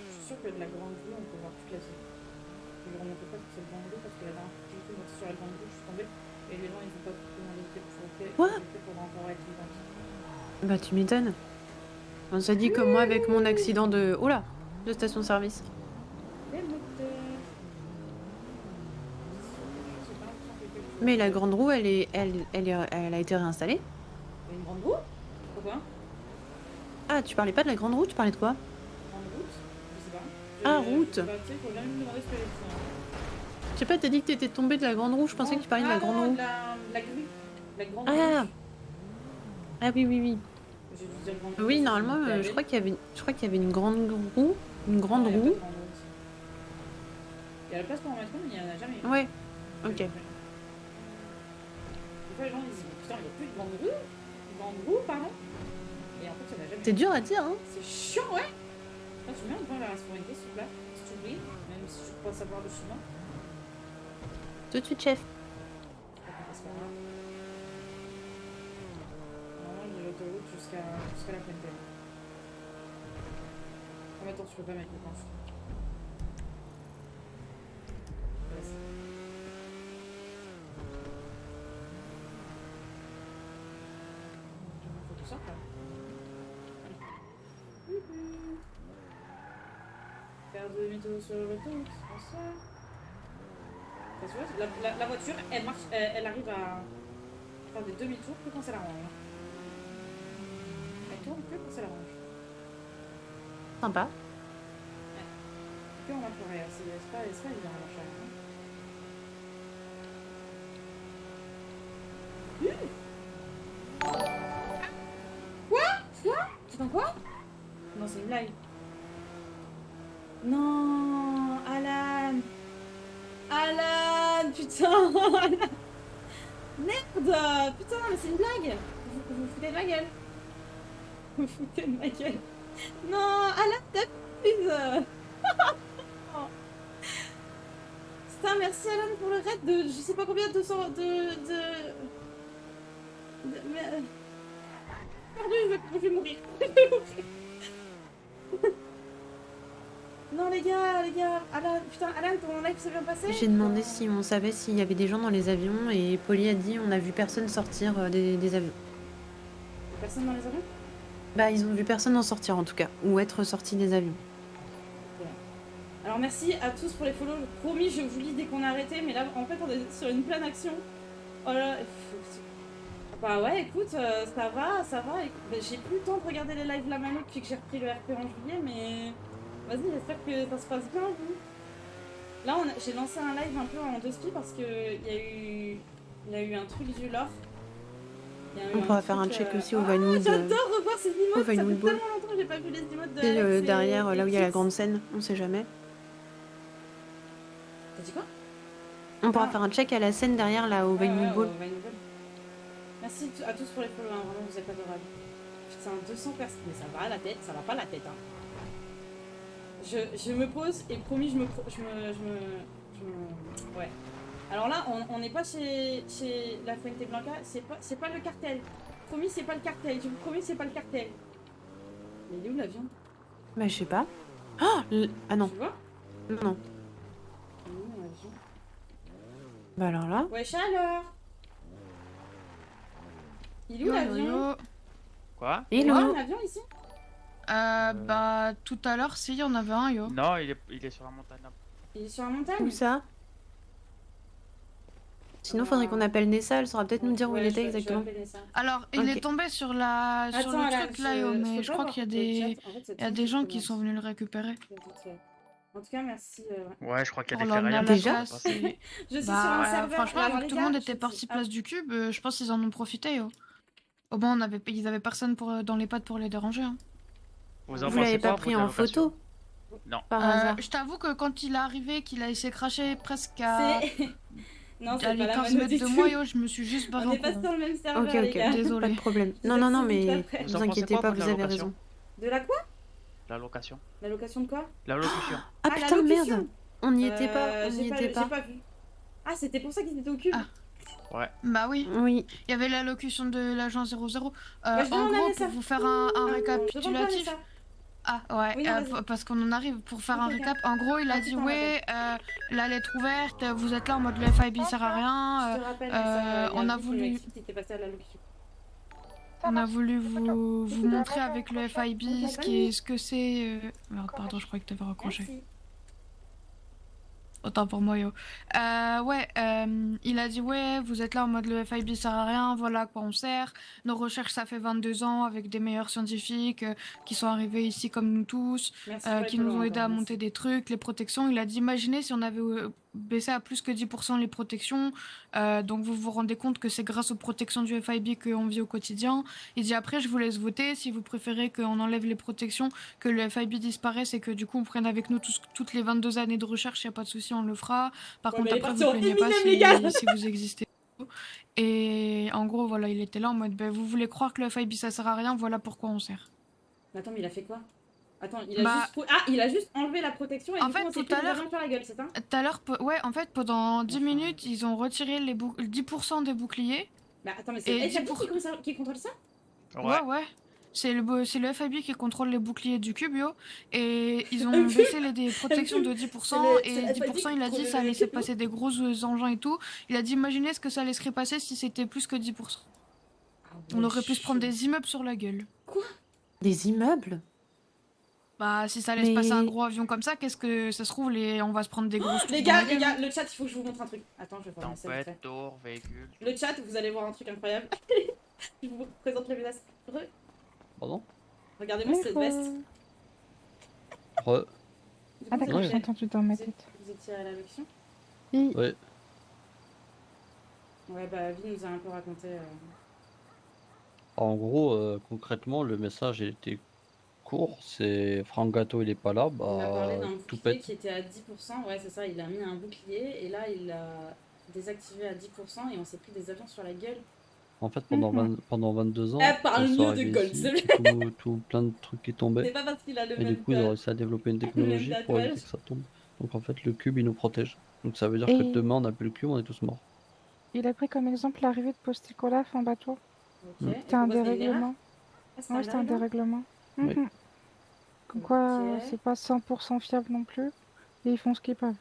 Je suis sûre que de la grande vue, on peut voir toute la zone. Je ne remonte pas sur cette grande vue parce que la dernière fois que j'ai été montée sur la grande vue, je suis tombée. Et les gens, ils n'ont pas pu m'inviter Quoi pour encore être vivante. Bah tu m'étonnes. On s'est dit comme moi avec mon accident de... Oh là, de station-service. Les moteurs. Mais la grande roue, elle a été réinstallée. Une grande roue? Pourquoi? Ah, tu parlais pas de la grande roue, tu parlais de quoi? Grande route? Je sais pas. Ah, Je route. sais pas, tu sais, faut bien me demander ce que j'ai fait. Je sais pas, t'as dit que t'étais tombée de la grande roue, je pensais que tu parlais de la grande roue. La grue. La grande Ah. grue. Ah oui, oui, oui. J'ai dû dire grande grue Oui, parce que normalement, j'étais je allée. crois qu'il y avait une grande roue. Une grande Non, il y a pas de roue. grande roue. Il y a la place pour en mettre une, mais il n'y en a jamais. Ouais, ok. Des fois, les gens ils disent putain, il n'y a plus de grande roue. Grande roue, pardon. Et en fait, il n'y en a jamais. C'est dur à dire, hein. C'est chiant, ouais. Là, tu mets un point vers la souveraineté, s'il te plaît. Si tu oublies, même si tu crois savoir le chemin. Tout de suite, chef. C'est pas grave. Normalement, j'ai l'autoroute jusqu'à la Puente. Oh, mais attends, tu peux pas mettre le planche. Vas-y. Faut tout ça, là. Faire demi-tour sur l'autoroute, c'est pour ça. Parce que la voiture, elle marche, elle arrive à faire des demi-tours que quand ça l'arrange. Elle tourne que quand ça l'arrange. Sympa. Que en marche arrière, c'est pas évident à marcher arrière. Quoi? Putain, quoi? Non, c'est une blague. Non, Alan! Alan, putain! Merde! Putain, mais c'est une blague! Vous vous foutez de ma gueule! Vous vous foutez de ma gueule! Non, Alan, t'abuses! Putain, merci Alan pour le raid de je sais pas combien, 200 mais, pardon, je vais mourir. Non les gars, Alan, putain, Alan, ton live s'est bien passé? J'ai demandé si on savait s'il y avait des gens dans les avions et Polly a dit on a vu personne sortir des avions. Personne dans les avions? Bah ils ont vu personne en sortir en tout cas, ou être sorti des avions. Okay. Alors merci à tous pour les follow, promis je vous lis dès qu'on a arrêté, mais là en fait on est sur une pleine action. Oh là là, Bah ouais, écoute, ça va, ça va. Bah, j'ai plus le temps de regarder les lives La Mano depuis que j'ai repris le RP en juillet, mais vas-y, j'espère que ça se passe bien, vous. Là, j'ai lancé un live un peu en deux spi parce que il y a eu un truc du lore. On pourra faire un check aussi au Vinewood. J'adore revoir ces emotes, au ça fait Vinewood Ball. tellement longtemps que j'ai pas vu les emotes de Et Alex derrière, et là où il y a la Kix. grande scène, on sait jamais. T'as dit quoi? On pourra faire un check à la scène derrière, là, au Vinewood Ball. au Vinewood Ball. Merci à tous pour les follow, hein, vraiment, vous êtes adorables. Putain, 200 personnes, mais ça va la tête, ça va pas la tête, hein. Je me pose et promis, ouais. Alors là, on n'est pas chez la Fuente Blanca, c'est pas le cartel. Promis, c'est pas le cartel, je vous promets, c'est pas le cartel. Mais il est où l'avion? Bah, je sais pas. Oh ah non. Tu vois? Non, non. Il est où l'avion? Bah alors là. Wesh alors. Il est où l'avion? Quoi? Il y a un avion ici? Bah, tout à l'heure, si, il y en avait un, yo. Non, il est sur la montagne. Là. Il est sur la montagne? Où ça? Sinon, faudrait qu'on appelle Nessa, elle saura peut-être nous dire où il était exactement. Alors, il est tombé sur la sur Attends, le Alan, truc là, yo, mais je crois qu'il y a des gens qui sont venus le récupérer. En tout cas, merci. Ouais, je crois qu'il y a Pour des leur ferrailles. Déjà Je suis sur Bah, un ouais, serveur. franchement, Alors, vu les que tout le gars, monde était parti place du cube, je pense qu'ils en ont profité, yo. Au moins, ils avaient personne dans les pattes pour les déranger. Hein. Vous l'avez pas pris en photo? Non. Par hasard. Je t'avoue que quand il est arrivé, qu'il a essayé de cracher presque à... Non, c'est à pas les la 15 mano mètres du de tout. moi, yo, je me suis juste barré On en est pas courant. sur le même serveur, Ok, les ok. gars. Désolé. Pas de problème. Je Non, vous non, non, explique mais après. vous en pensez inquiétez quoi, pas, vous, de vous la avez location? raison. De la quoi? La location. La location de quoi? La locution. Ah la putain, locution. merde! On n'y était pas, on J'ai n'y était J'ai pas. pas vu. Ah, c'était pour ça qu'ils étaient au cube? Ouais. Bah oui. Oui. Il y avait l'allocution de l'agent 00. Bah, je En demande à gros, Nessa. pour vous faire un Demande pas à récapitulatif. Nessa. Ah ouais, Oui, non, vas-y. parce qu'on en arrive pour faire un Ok, ok. récap. En gros, il a Ah, dit putain, ouais, la lettre ouverte, vous êtes là en mode le FIB sert à Je rien. te rappelle, Nessa, On a vu que voulu, Maxime était passé à la locution. vous montrer avec le FIB ce que c'est. Merde, pardon, je crois que t'avais raccroché. Merci. Autant pour moi, yo. Il a dit ouais, vous êtes là en mode le FIB sert à rien, voilà à quoi on sert. Nos recherches, ça fait 22 ans avec des meilleurs scientifiques qui sont arrivés ici comme nous tous, Merci pour les qui nous follow ont aidés à encore, monter des trucs, les protections. Il a dit imaginez si on avait baissé à plus que 10% les protections. Donc vous vous rendez compte que c'est grâce aux protections du FIB qu'on vit au quotidien. Il dit après, je vous laisse voter si vous préférez qu'on enlève les protections, que le FIB disparaisse et que du coup on prenne avec nous toutes les 22 années de recherche, il n'y a pas de souci, on le fera. Par Ouais, contre, mais après, elle est vous partie en plaignez pas Eminem, les gars. si vous existez. Et en gros, voilà, il était là en mode vous voulez croire que le FIB ça sert à rien, voilà pourquoi on sert. Mais attends, mais il a fait quoi? Attends, il a Bah, juste... Ah, il a juste enlevé la protection et en du coup, fait, on s'est tout pris à des l'heure- avions sur la gueule, c'est ça? Tout à l'heure, ouais, en fait, pendant 10 minutes, ils ont retiré les 10% des boucliers. Bah attends, mais c'est Et FIB 10%. qui contrôle ça? Ouais. C'est le FIB qui contrôle les boucliers du cube, yo. Et ils ont baissé des protections de 10%. c'est Et le FIB 10%, il a qui dit ça contrôle le laissait cube, passer des gros engins et tout. Il a dit imaginez ce que ça laisserait passer si c'était plus que 10%. On aurait pu se prendre des immeubles sur la gueule. Des immeubles? Bah, si ça laisse Mais- passer un gros avion comme ça, qu'est-ce que ça se trouve, on va se prendre des grosses Les trucs dans la gars, gueule. le chat, il faut que je vous montre un truc. Attends, je vais voir ça vite fait. Tempête, tour, véhicule. Le chat, vous allez voir un truc incroyable. Je vous présente la menace. Pardon? Regardez-moi cette veste. Re. Ah d'accord, Ouais. j'ai entendu dans ma tête. Vous étiez à la locution? Oui. Ouais. Ouais, bah, Vi nous a un peu raconté. En gros, concrètement, le message il était court. C'est Franck Gâteau, il est pas là, Il a parlé bah d'un tout bouclier pète. qui était à 10%. Ouais, c'est ça, il a mis un bouclier et là, il l'a désactivé à 10% et on s'est pris des avions sur la gueule. En fait, pendant 22 ans, Parle elles sont mieux de arrivées Gold, ici, s'il te tout plein de trucs qui tombaient. C'est pas parce qu'il a le Et même du coup, ils ont réussi à développer une technologie pour tatouage. éviter que ça tombe. Donc en fait, le cube, il nous protège. Donc ça veut dire Et- que demain, on n'a plus le cube, on est tous morts. Il a pris comme exemple l'arrivée de Posticolaf en bateau. Ok. C'était un dérèglement. Ah, c'était un Ouais, c'était un dérèglement. dérèglement. Oui. Mhm. Comme quoi, Ok. c'est pas 100% fiable non plus. Et ils font ce qu'ils peuvent.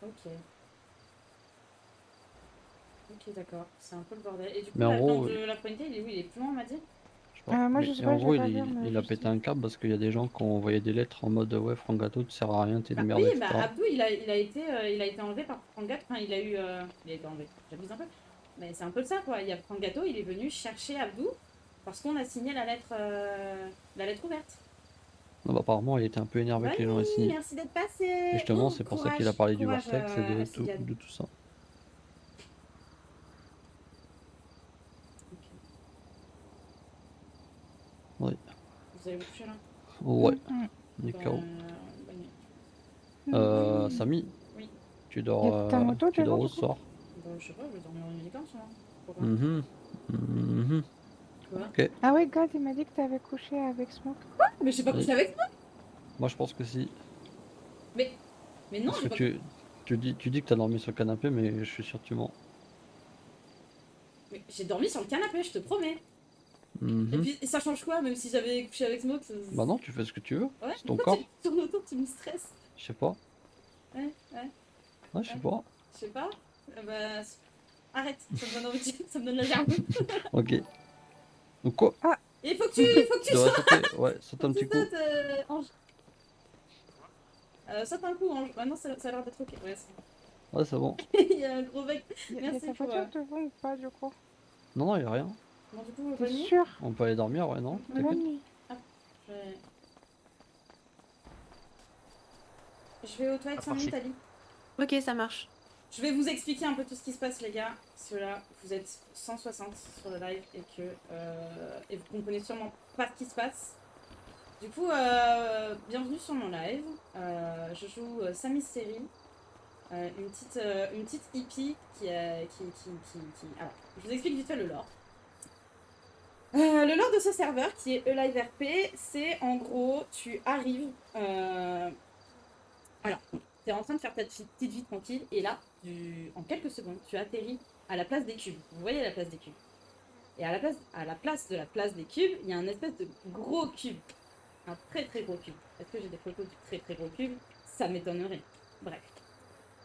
Ok. Ok, d'accord. C'est un peu le bordel. Et du coup, Mais en là, gros, dans la pointe, il est où? Il est plus loin, on m'a dit? Je sais pas. Moi, Mais- je sais et pas, en je gros, vais pas dire, mais il a je pété sais. un câble parce qu'il y a des gens qui ont envoyé des lettres en mode ouais, Franck Gâteau, tu sers à rien, t'es Bah une merde, oui, etc. bah Abdou, il a été enlevé par Franck Gâteau. Enfin, il a été enlevé. J'abuse un peu. Mais c'est un peu ça, quoi. Il y a Frangato, il est venu chercher Abdou parce qu'on a signé la lettre ouverte. Non, bah, apparemment, il était un peu énervé que les gens aient signé. Merci d'être passé. Et justement, Oh, c'est pour ça courage, qu'il a parlé du courage, vortex et de Sigad. tout ça. Oui. Vous allez vous coucher là? Ouais. Mm. Nickel. Bonne nuit. Samy, Oui. tu Y dors, a ta moto tu devant, dors où du ce coup soir? Bah, je sais pas, je vais dormir en unicorn, ça. Pourquoi? Quoi? Ok. Ah ouais, God, il m'a dit que t'avais couché avec Smoke. Mais j'ai pas couché avec moi. Moi, je pense que si. Mais non, Parce j'ai que pas... tu dis que t'as dormi sur le canapé, mais je suis sûr que tu mens. Mais j'ai dormi sur le canapé, je te promets. Et Mhm. puis ça change quoi, même si j'avais couché avec Smoke? Bah non, tu fais ce que tu veux. Ouais, C'est ton pourquoi corps. tu tournes autour, tu me stresses? Je sais pas. Ouais. Ouais, je sais pas. Je sais pas. Bah... Arrête, ça me donne envie de... ça me donne la gerbe. Ok. Donc quoi? Il faut que tu Tu devrais sautes. sauter. Ouais, saute un petit coup. Saute, Ange. Saute un coup, Ange. Ah non, ça a l'air d'être ok. Ouais, c'est Ouais, c'est bon. Il y a un gros bec. Y a Merci ta pour... voiture devant ou pas, du coup? Non, y a rien. Bon, du coup, T'es bonne nuit. sûr? On peut aller dormir, ouais, non? Bonne T'inquiète. nuit. Je vais aux toilettes 5 minutes, Ali. Ok, ça marche. Je vais vous expliquer un peu tout ce qui se passe, les gars. Parce que là, vous êtes 160 sur le live et que et vous comprenez sûrement pas ce qui se passe. Du coup, bienvenue sur mon live. Je joue Samy Seri, une petite hippie qui. Alors, je vous explique vite fait le lore. Le lore de ce serveur qui est Elive RP, c'est en gros, tu arrives. Alors, tu es en train de faire ta petite vie tranquille et là, en quelques secondes, tu atterris à la place des cubes. Vous voyez la place des cubes. Et à la place de la place des cubes, il y a un espèce de gros cube. Un très très gros cube. Est-ce que j'ai des photos du très très gros cube? Ça m'étonnerait. Bref.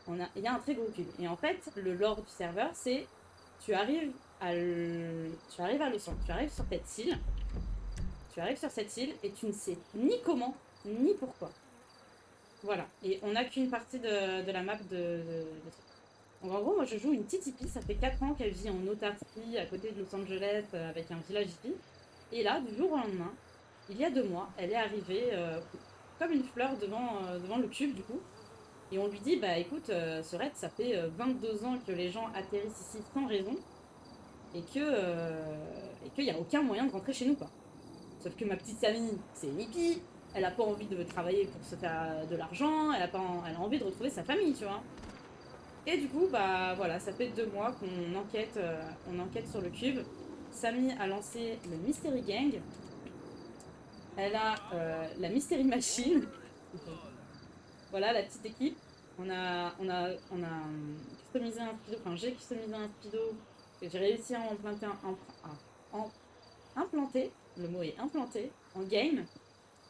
Il y a un très gros cube. Et en fait, le lore du serveur, c'est tu arrives à l'océan, tu arrives sur cette île. Tu arrives sur cette île et tu ne sais ni comment, ni pourquoi. Voilà. Et on n'a qu'une partie de la map de Donc en gros, moi je joue une petite hippie, ça fait 4 ans qu'elle vit en autarcie à côté de Los Angeles avec un village hippie. Et là, du jour au lendemain, il y a 2 mois, elle est arrivée comme une fleur devant le cube du coup. Et on lui dit, bah écoute, Sorette, ça fait 22 ans que les gens atterrissent ici sans raison. Et qu'il n'y a aucun moyen de rentrer chez nous, quoi. Sauf que ma petite Samy, c'est une hippie, elle a pas envie de travailler pour se faire de l'argent, elle a envie de retrouver sa famille, tu vois. Et du coup, bah voilà, ça fait 2 mois qu'on enquête, on enquête sur le cube. Samy a lancé le Mystery Gang. Elle a la Mystery Machine. Voilà la petite équipe. On a customisé un speedo, enfin j'ai customisé un speedo que j'ai réussi à implanter, le mot est implanté, en game.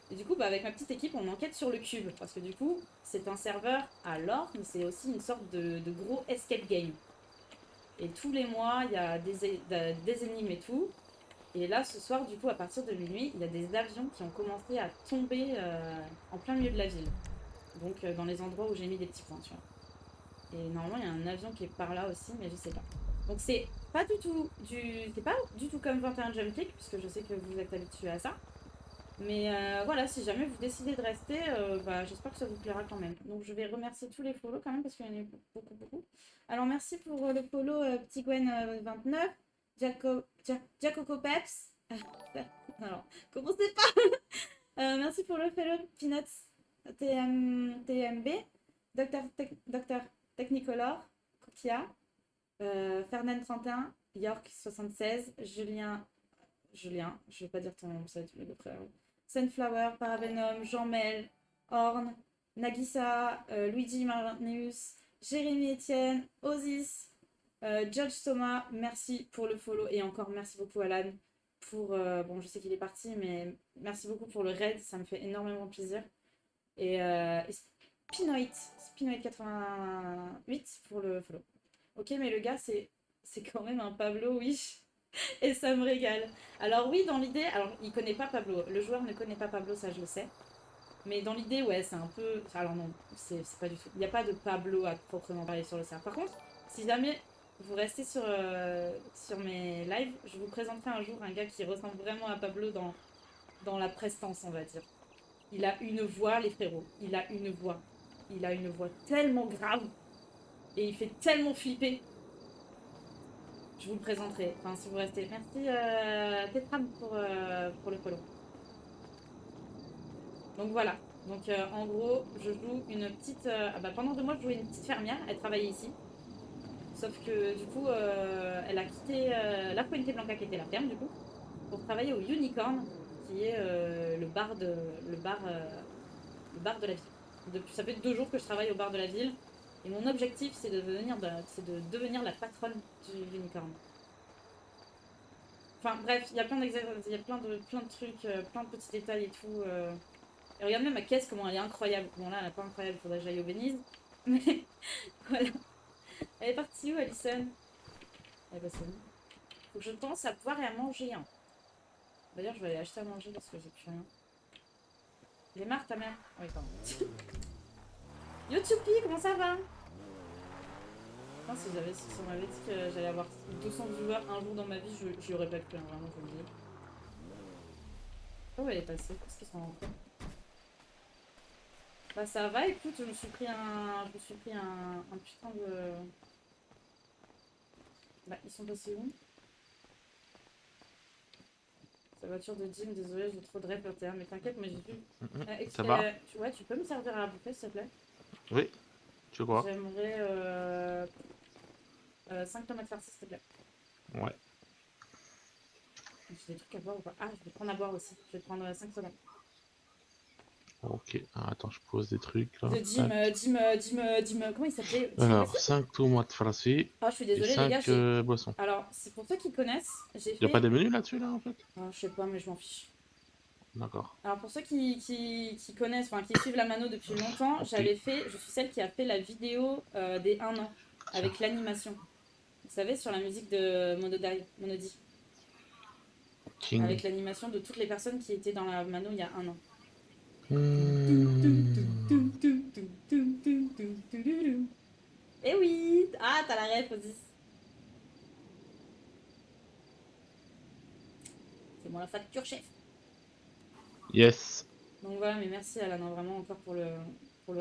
Et du coup, bah, avec ma petite équipe, on enquête sur le cube. Parce que du coup, c'est un serveur à lore, mais c'est aussi une sorte de gros escape game. Et tous les mois, il y a des énigmes et tout. Et là, ce soir, du coup, à partir de minuit, il y a des avions qui ont commencé à tomber en plein milieu de la ville. Donc, dans les endroits où j'ai mis des petits points, tu vois. Et normalement, il y a un avion qui est par là aussi, mais je sais pas. Donc, c'est pas du tout comme 21 Jump Kick, puisque je sais que vous êtes habitués à ça. Mais voilà, si jamais vous décidez de rester, bah, j'espère que ça vous plaira quand même. Donc je vais remercier tous les follow quand même parce qu'il y en a beaucoup. Alors merci pour le follow Petit Gwen 29, Jacoco Peps. Alors, commencez pas. Merci pour le follow Peanuts TMB, Dr Technicolor, Kokia, Fernand 31, York 76, Julien, je vais pas dire ton nom, ça va être le frère. Sunflower, Paravenom, Jean-Mel, Horn, Nagisa, Luigi Marneus, Jérémy Etienne, Osis, Judge Thomas, merci pour le follow et encore merci beaucoup Alan pour, bon je sais qu'il est parti mais merci beaucoup pour le raid, ça me fait énormément plaisir. Et Spinoid 88 pour le follow. Ok mais le gars c'est quand même un Pablo, oui. Et ça me régale. Alors oui, dans l'idée, alors il connaît pas Pablo, le joueur ne connaît pas Pablo, ça je le sais. Mais dans l'idée, ouais, c'est un peu... Alors non, c'est pas du tout. Il n'y a pas de Pablo à proprement parler sur le serveur. Par contre, si jamais vous restez sur mes lives, je vous présenterai un jour un gars qui ressemble vraiment à Pablo dans la prestance, on va dire. Il a une voix, les frérots. Il a une voix. Il a une voix tellement grave. Et il fait tellement flipper. Je vous le présenterai. Enfin, si vous restez. Merci Tetram pour le follow. Donc voilà. Donc en gros, je joue une petite... pendant 2 mois, je jouais une petite fermière. Elle travaillait ici. Sauf que du coup, elle a quitté la Fuente Blanca qui était la ferme du coup, pour travailler au Unicorn, qui est le bar de la ville. Ça fait 2 jours que je travaille au bar de la ville. Et mon objectif, c'est de devenir la patronne du Unicorn. Enfin bref, il y a plein de trucs, plein de petits détails et tout. Et regarde même ma caisse, comment elle est incroyable. Bon là, elle n'est pas incroyable, il faudrait que j'aille au Venise. Mais voilà. Elle est partie où, Alison? Elle est passée où? Faut que je pense à boire et à manger. Hein. D'ailleurs, je vais aller acheter à manger parce que j'ai plus rien. Elle est marre, ta mère? Oui, pardon. Yo Tchoupi, comment ça va? Putain, si on m'avait dit que j'allais avoir 200 viewers un jour dans ma vie, j'y aurais pas cru, hein, vraiment, je vous le dis. Oh, elle est passée, qu'est-ce qu'ils sont rentrés? Bah ça va, écoute, je me suis pris un putain de... Bah ils sont passés où? Sa voiture de Jim, désolé, j'ai trop de rêves à mais t'inquiète, mais j'ai vu... Ça va? Ouais, tu peux me servir à bouffer s'il te plaît? Oui. Tu veux quoi? J'aimerais 5 tomates farcies s'il te plaît. Ouais. J'ai des trucs à boire ou pas? Ah, je vais prendre à boire aussi, je vais prendre 5 tomates. Ok, attends, je pose des trucs là. De Jim, comment il s'appelait? Alors, 5 tomates farcies. Ah, je suis désolée, et 5 les gars. boissons. Alors, c'est pour ceux qui connaissent, j'ai fait. Y'a pas des menus là-dessus là en fait? Ah, je sais pas, mais je m'en fiche. D'accord. Alors, pour ceux qui connaissent, enfin qui suivent la mano depuis longtemps, Ok. je suis celle qui a fait la vidéo des 1 an avec l'animation. Vous savez, sur la musique de Monody. King. Avec l'animation de toutes les personnes qui étaient dans la mano il y a 1 an. Eh oui! Ah, t'as la ref aussi. C'est moi la facture, chef. Yes. Donc voilà, mais merci Alan, vraiment encore pour le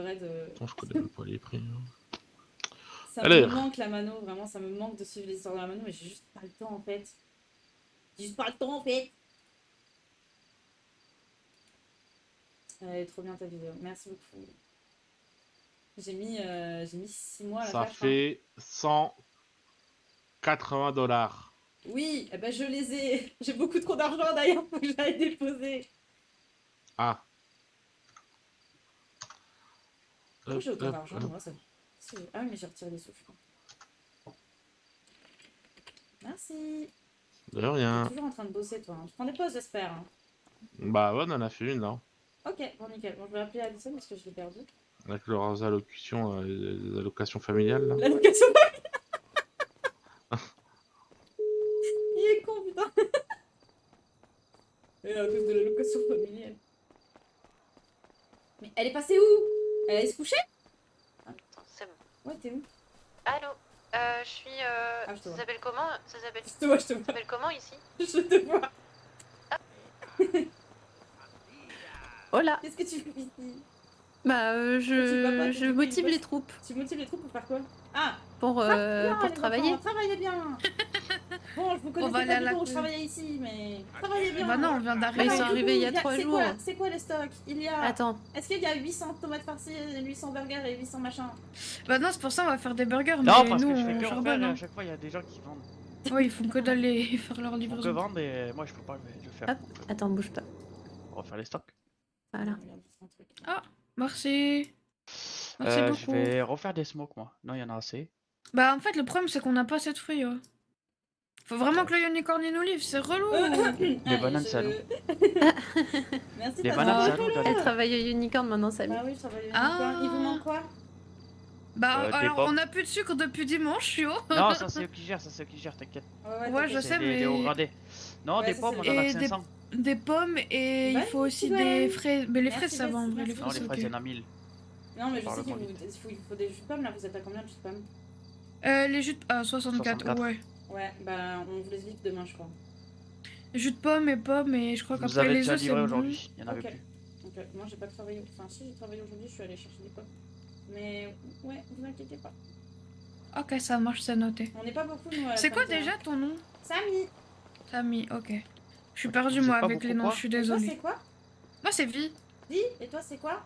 raid. Attends, je connais même pas les prix. Hein. Ça Allez. me manque la mano, vraiment, ça me manque de suivre les histoires de la mano, mais j'ai juste pas le temps en fait. J'ai juste pas le temps en fait. Elle est trop bien ta vidéo, merci beaucoup. J'ai mis 6 mois à la Ça faire. fait 180 $. Oui, eh ben je les ai. J'ai beaucoup trop d'argent d'ailleurs, faut que j'aille déposer. Ah. Pourquoi j'ai autant d'argent moi ça... Ah oui, mais j'ai retiré les sous, je crois. Merci. De rien. T'es toujours en train de bosser toi. Hein. Je prends des pauses, j'espère. Hein. Bah ouais, on en a fait une là. Ok, bon nickel. Bon, je vais appeler Alison parce que je l'ai perdu. Avec leurs allocutions, les allocations familiales là. L'allocation familiale. Il est con, putain. Et à cause de l'allocation familiale. Mais elle est passée où? Elle allait se coucher? C'est bon. Ouais, t'es où? Allô, je suis. je te vois. Ça s'appelle comment? Ça s'appelle. Je te vois. Ça s'appelle comment ici? Je te vois. Oh là! Qu'est-ce que tu fais ici? Bah, je motive les troupes. Tu motives les troupes pour faire quoi? Ah! Pour travailler. Travaillez bien! Bon, je vous connaissais pas du tout où je travaillais ici, mais travaillez bien! Bah non, on vient d'arriver. Ils sont arrivés il y a 3 jours. C'est quoi les stocks? Il y a... Attends. Est-ce qu'il y a 800 tomates farcies, 800 burgers et 800 machins? Bah non, c'est pour ça on va faire des burgers. Non, mais parce nous, que je fais on que charbonne, refaire et hein. à chaque fois il y a des gens qui vendent. Ouais, ils font que d'aller faire leur Ils font que livraison. vendre et moi je peux pas le faire. Hop, attends, bouge pas. On va faire les stocks. Voilà. Ah, merci. Merci Je beaucoup. vais refaire des smokes moi. Non, il y en a assez. Bah en fait, le problème c'est qu'on n'a pas assez de fruits. Ouais. Faut vraiment que le unicorn nous livre, c'est relou. Les bananes, c'est à nous. Merci, Les t'as bananes, c'est à raison. nous. Elle travaille au Unicorn, maintenant ça Ah oui, je travaille au Ah. Unicorn. Il vous manque quoi? Bah des alors pommes. on a plus de sucre depuis dimanche, yo. Non, ça c'est eux qui gèrent, t'inquiète. Ouais, je C'est sais, des hauts mais gradés. Non, Ouais, des ça, pommes, c'est on en a Et 500. des pommes et Bah, il faut aussi merci, des ouais. fraises. Mais les Merci, fraises ça va en merci, vrai, les merci. fraises Non, les c'est fraises, il y ok. en a 1000. Non, mais je Par sais le qu'il mois. faut des jus de pommes là, vous êtes à combien de jus de pommes? Les jus de... Ah, 64, 64. ouais. Ouais, bah on vous les livre demain, je crois. Jus de pomme et pommes, et je crois Vous qu'après avez les déjà œufs, c'est livré bon. aujourd'hui, il y en avait Ok. plus. Ok, moi j'ai pas travaillé. Enfin, si j'ai travaillé aujourd'hui, je suis allée chercher des pommes. Mais ouais, vous inquiétez pas. Ok, ça marche, c'est noté. On n'est pas beaucoup, nous, à la C'est quoi frontière. déjà ton nom? Samy. Samy, ok. Je suis perdue Vous moi êtes pas avec les beaucoup noms, quoi je suis Et toi, désolée. c'est quoi? Moi c'est Vi. Dis, et toi, c'est quoi?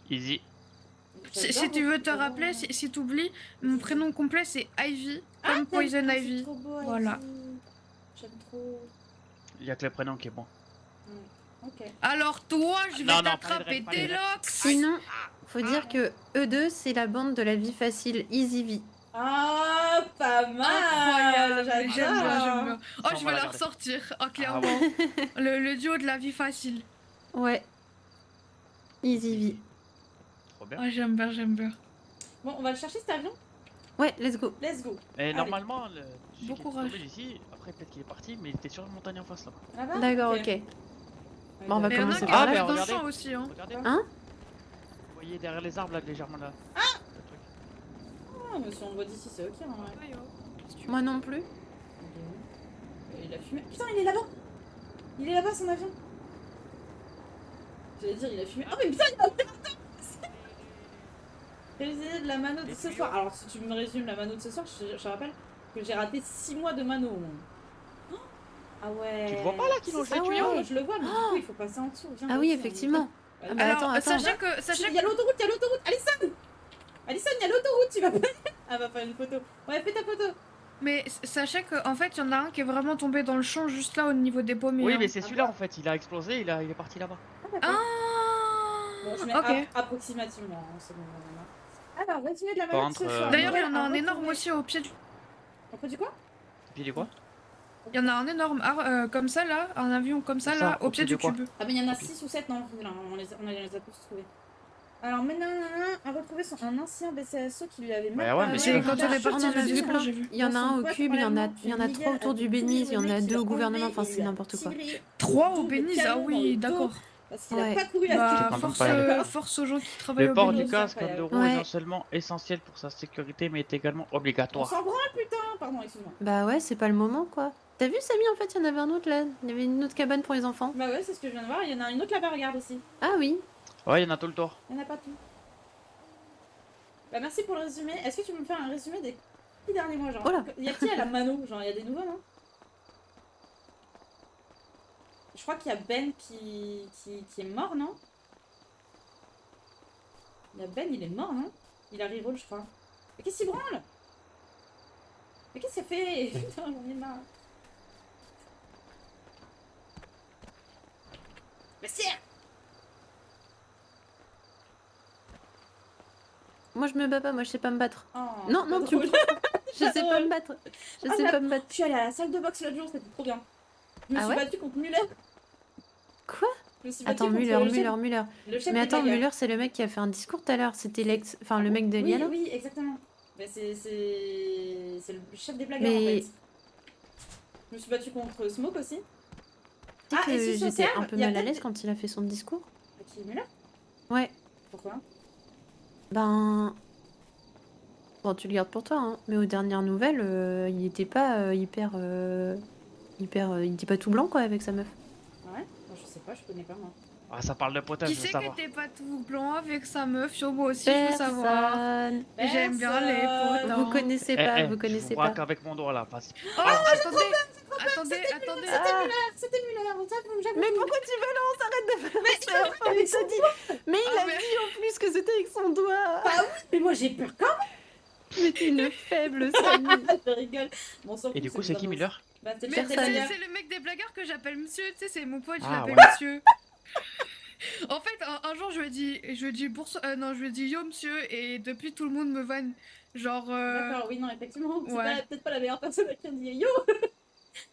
Easy. Si tu veux te rappeler, si tu oublies, mon prénom complet c'est Ivy, comme Poison Ivy. Trop beau, Voilà. Ivy. J'aime trop. Il y a que le prénom qui est bon. Ok. Alors toi, je vais Non, non, t'attraper pas les tes règles. locks. Sinon, faut dire que eux deux, c'est la bande de la vie facile, Easy V. Ah, pas mal. Incroyable, J'adore. j'aime bien, j'aime bien. Oh, Ça, on je va vais la la garder. ressortir, oh, clairement. ouais. Le duo de la vie facile. Ouais. Easy V. Trop bien. Oh, j'aime bien, j'aime bien. Bon, on va le chercher cet avion. Ouais, let's go. Let's go. Et Allez. normalement, Bon courage. ici, après peut-être qu'il est parti, mais il était sur une montagne en face là. Là-bas. D'accord, ok. Bon, on va Mais il y en a commencer qui par Ah, là. mais arrivent dans le regardez. champ aussi, hein. Regardez. Hein? Vous voyez derrière les arbres là, légèrement là. Ah, mais si on le voit d'ici, c'est ok. Hein, ouais. Moi non plus. Il a fumé. Putain, il est là-bas. Il est là-bas, son avion. J'allais dire, il a fumé. Oh, mais putain, il a opérateur. Réalisé de la mano de ce soir. Alors, si tu me résumes la mano de ce soir, je rappelle que j'ai raté 6 mois de mano. Oh, ah ouais. Tu le vois pas là qui longe les tuyaux? Je le vois, mais du coup, il faut passer en dessous. Viens, Ah oui, vas-y, effectivement. on y va. Ah bah Alors, attends. sachez que... Il y a l'autoroute, il y a l'autoroute. Alison, il y a l'autoroute, tu vas pas. Ah, va faire une photo. Ouais, fais ta photo. Mais sachez qu'en fait, il y en a un qui est vraiment tombé dans le champ juste là au niveau des pommiers. Oui, hein. mais c'est celui-là en fait, il a explosé, il est parti là-bas. Ah, Bon, je mets ok. approximativement, hein, c'est bon. Alors, résumé de la Par mano de ce contre, soir. D'ailleurs, il y en a On un va énorme retrouver- aussi au pied du... On produit quoi? Puis il est quoi? Il y en a un énorme comme ça là, un avion comme ça C'est là, ça, au au pied pied du de quoi? cube. Ah, mais il y en a 6 ou 7 dans le fil, hein. On les a tous trouvés. Alors, maintenant, a retrouvé un ancien BCSO qui lui avait Bah ouais, mais C'est c'est quand on est parti On en du a vu discours, plein. j'ai vu. Il y en a un au cube, il y en a 3 autour du Bénis, il y en a 2 au gouvernement, enfin c'est n'importe quoi. 3 au Bénis, ah oui, d'accord. Parce qu'il a Ouais. pas couru à Bah, J'ai force, pas entendu force aux gens qui travaillent Le au port Bénis. du casque incroyable. de roue est Ouais. non seulement essentiel pour sa sécurité, mais est également On obligatoire. s'en branle, putain. Pardon, excuse-moi. Bah ouais, c'est pas le moment quoi. T'as vu Samy, en fait, il y en avait un autre là. Il y avait une autre cabane pour les enfants. Bah ouais, c'est ce que je viens de voir. Il y en a une autre là-bas, regarde aussi. Ah oui. Ouais, il y en a tout le tour. Il n'y en a pas tout. Bah merci pour le résumé. Est-ce que tu peux me faire un résumé des 6 derniers mois, genre? Oh là. Y a qui à la mano? Genre, il y a des nouveaux, non? Je crois qu'il y a Ben qui est mort, non? Il y a Ben, il est mort, non? Il a reroll, je crois. Mais qu'est-ce qu'il branle? Mais qu'est-ce qu'il fait? Putain, j'en ai marre. Monsieur! Moi je me bats pas, moi je sais pas me battre. Oh, Non, pas non, tu drôle. Je sais pas me battre. Je Ah, sais là, pas me battre. Je suis allée à la salle de boxe l'autre jour, c'était trop bien. Je me Ah suis ouais battue contre Muller. Quoi? Je me suis battue Attends, contre Muller, le chef- Muller. le chef Mais des attends, blagueurs. Muller, c'est le mec qui a fait un discours tout à l'heure. C'était l'ex. Enfin, le mec de Oui, Liana. oui, exactement. Mais c'est le chef des blagueurs Mais- en fait. Je me suis battue contre Smoke aussi. Tu sais Ah, et que sous j'étais social, un peu il y a mal à peut-être- l'aise quand il a fait son discours. Qui, Muller? Ouais. Pourquoi? Ben. Bon, tu le gardes pour toi, hein. Mais aux dernières nouvelles, il était pas hyper. Il était pas tout blanc, quoi, avec sa meuf. Ah ouais? Moi, je sais pas, je connais pas moi. Ah, ça parle de potage, Qui je veux c'est savoir. que t'es pas tout blanc avec sa meuf? Sur moi aussi, je veux savoir. Personne. J'aime bien les potins. Vous connaissez pas, vous connaissez je vous pas. braque avec mon doigt là, passe. Oh, attendez, attendez. C'était Muller, j'avoue. Mais pourquoi tu balances? Arrête de balancer. Enfin, il t'a dit. Mais il a dit en plus que c'était avec son doigt. Ah oui, mais moi j'ai peur quand même. Mais t'es une faible, Samy. Je rigole. Bon, s'en Et fout, du coup, c'est qui bizarre. Miller? Bah, c'est le Mais chef des Personne. blagueurs. c'est le mec des blagueurs que j'appelle monsieur, tu sais, c'est mon pote, je Ah, l'appelle ouais. monsieur. En fait, un jour, je lui ai dit non, je lui ai dit yo monsieur, et depuis tout le monde me vanne. Genre. D'accord, oui, non, effectivement. C'est Ouais. peut-être pas la meilleure personne à qui on dit yo.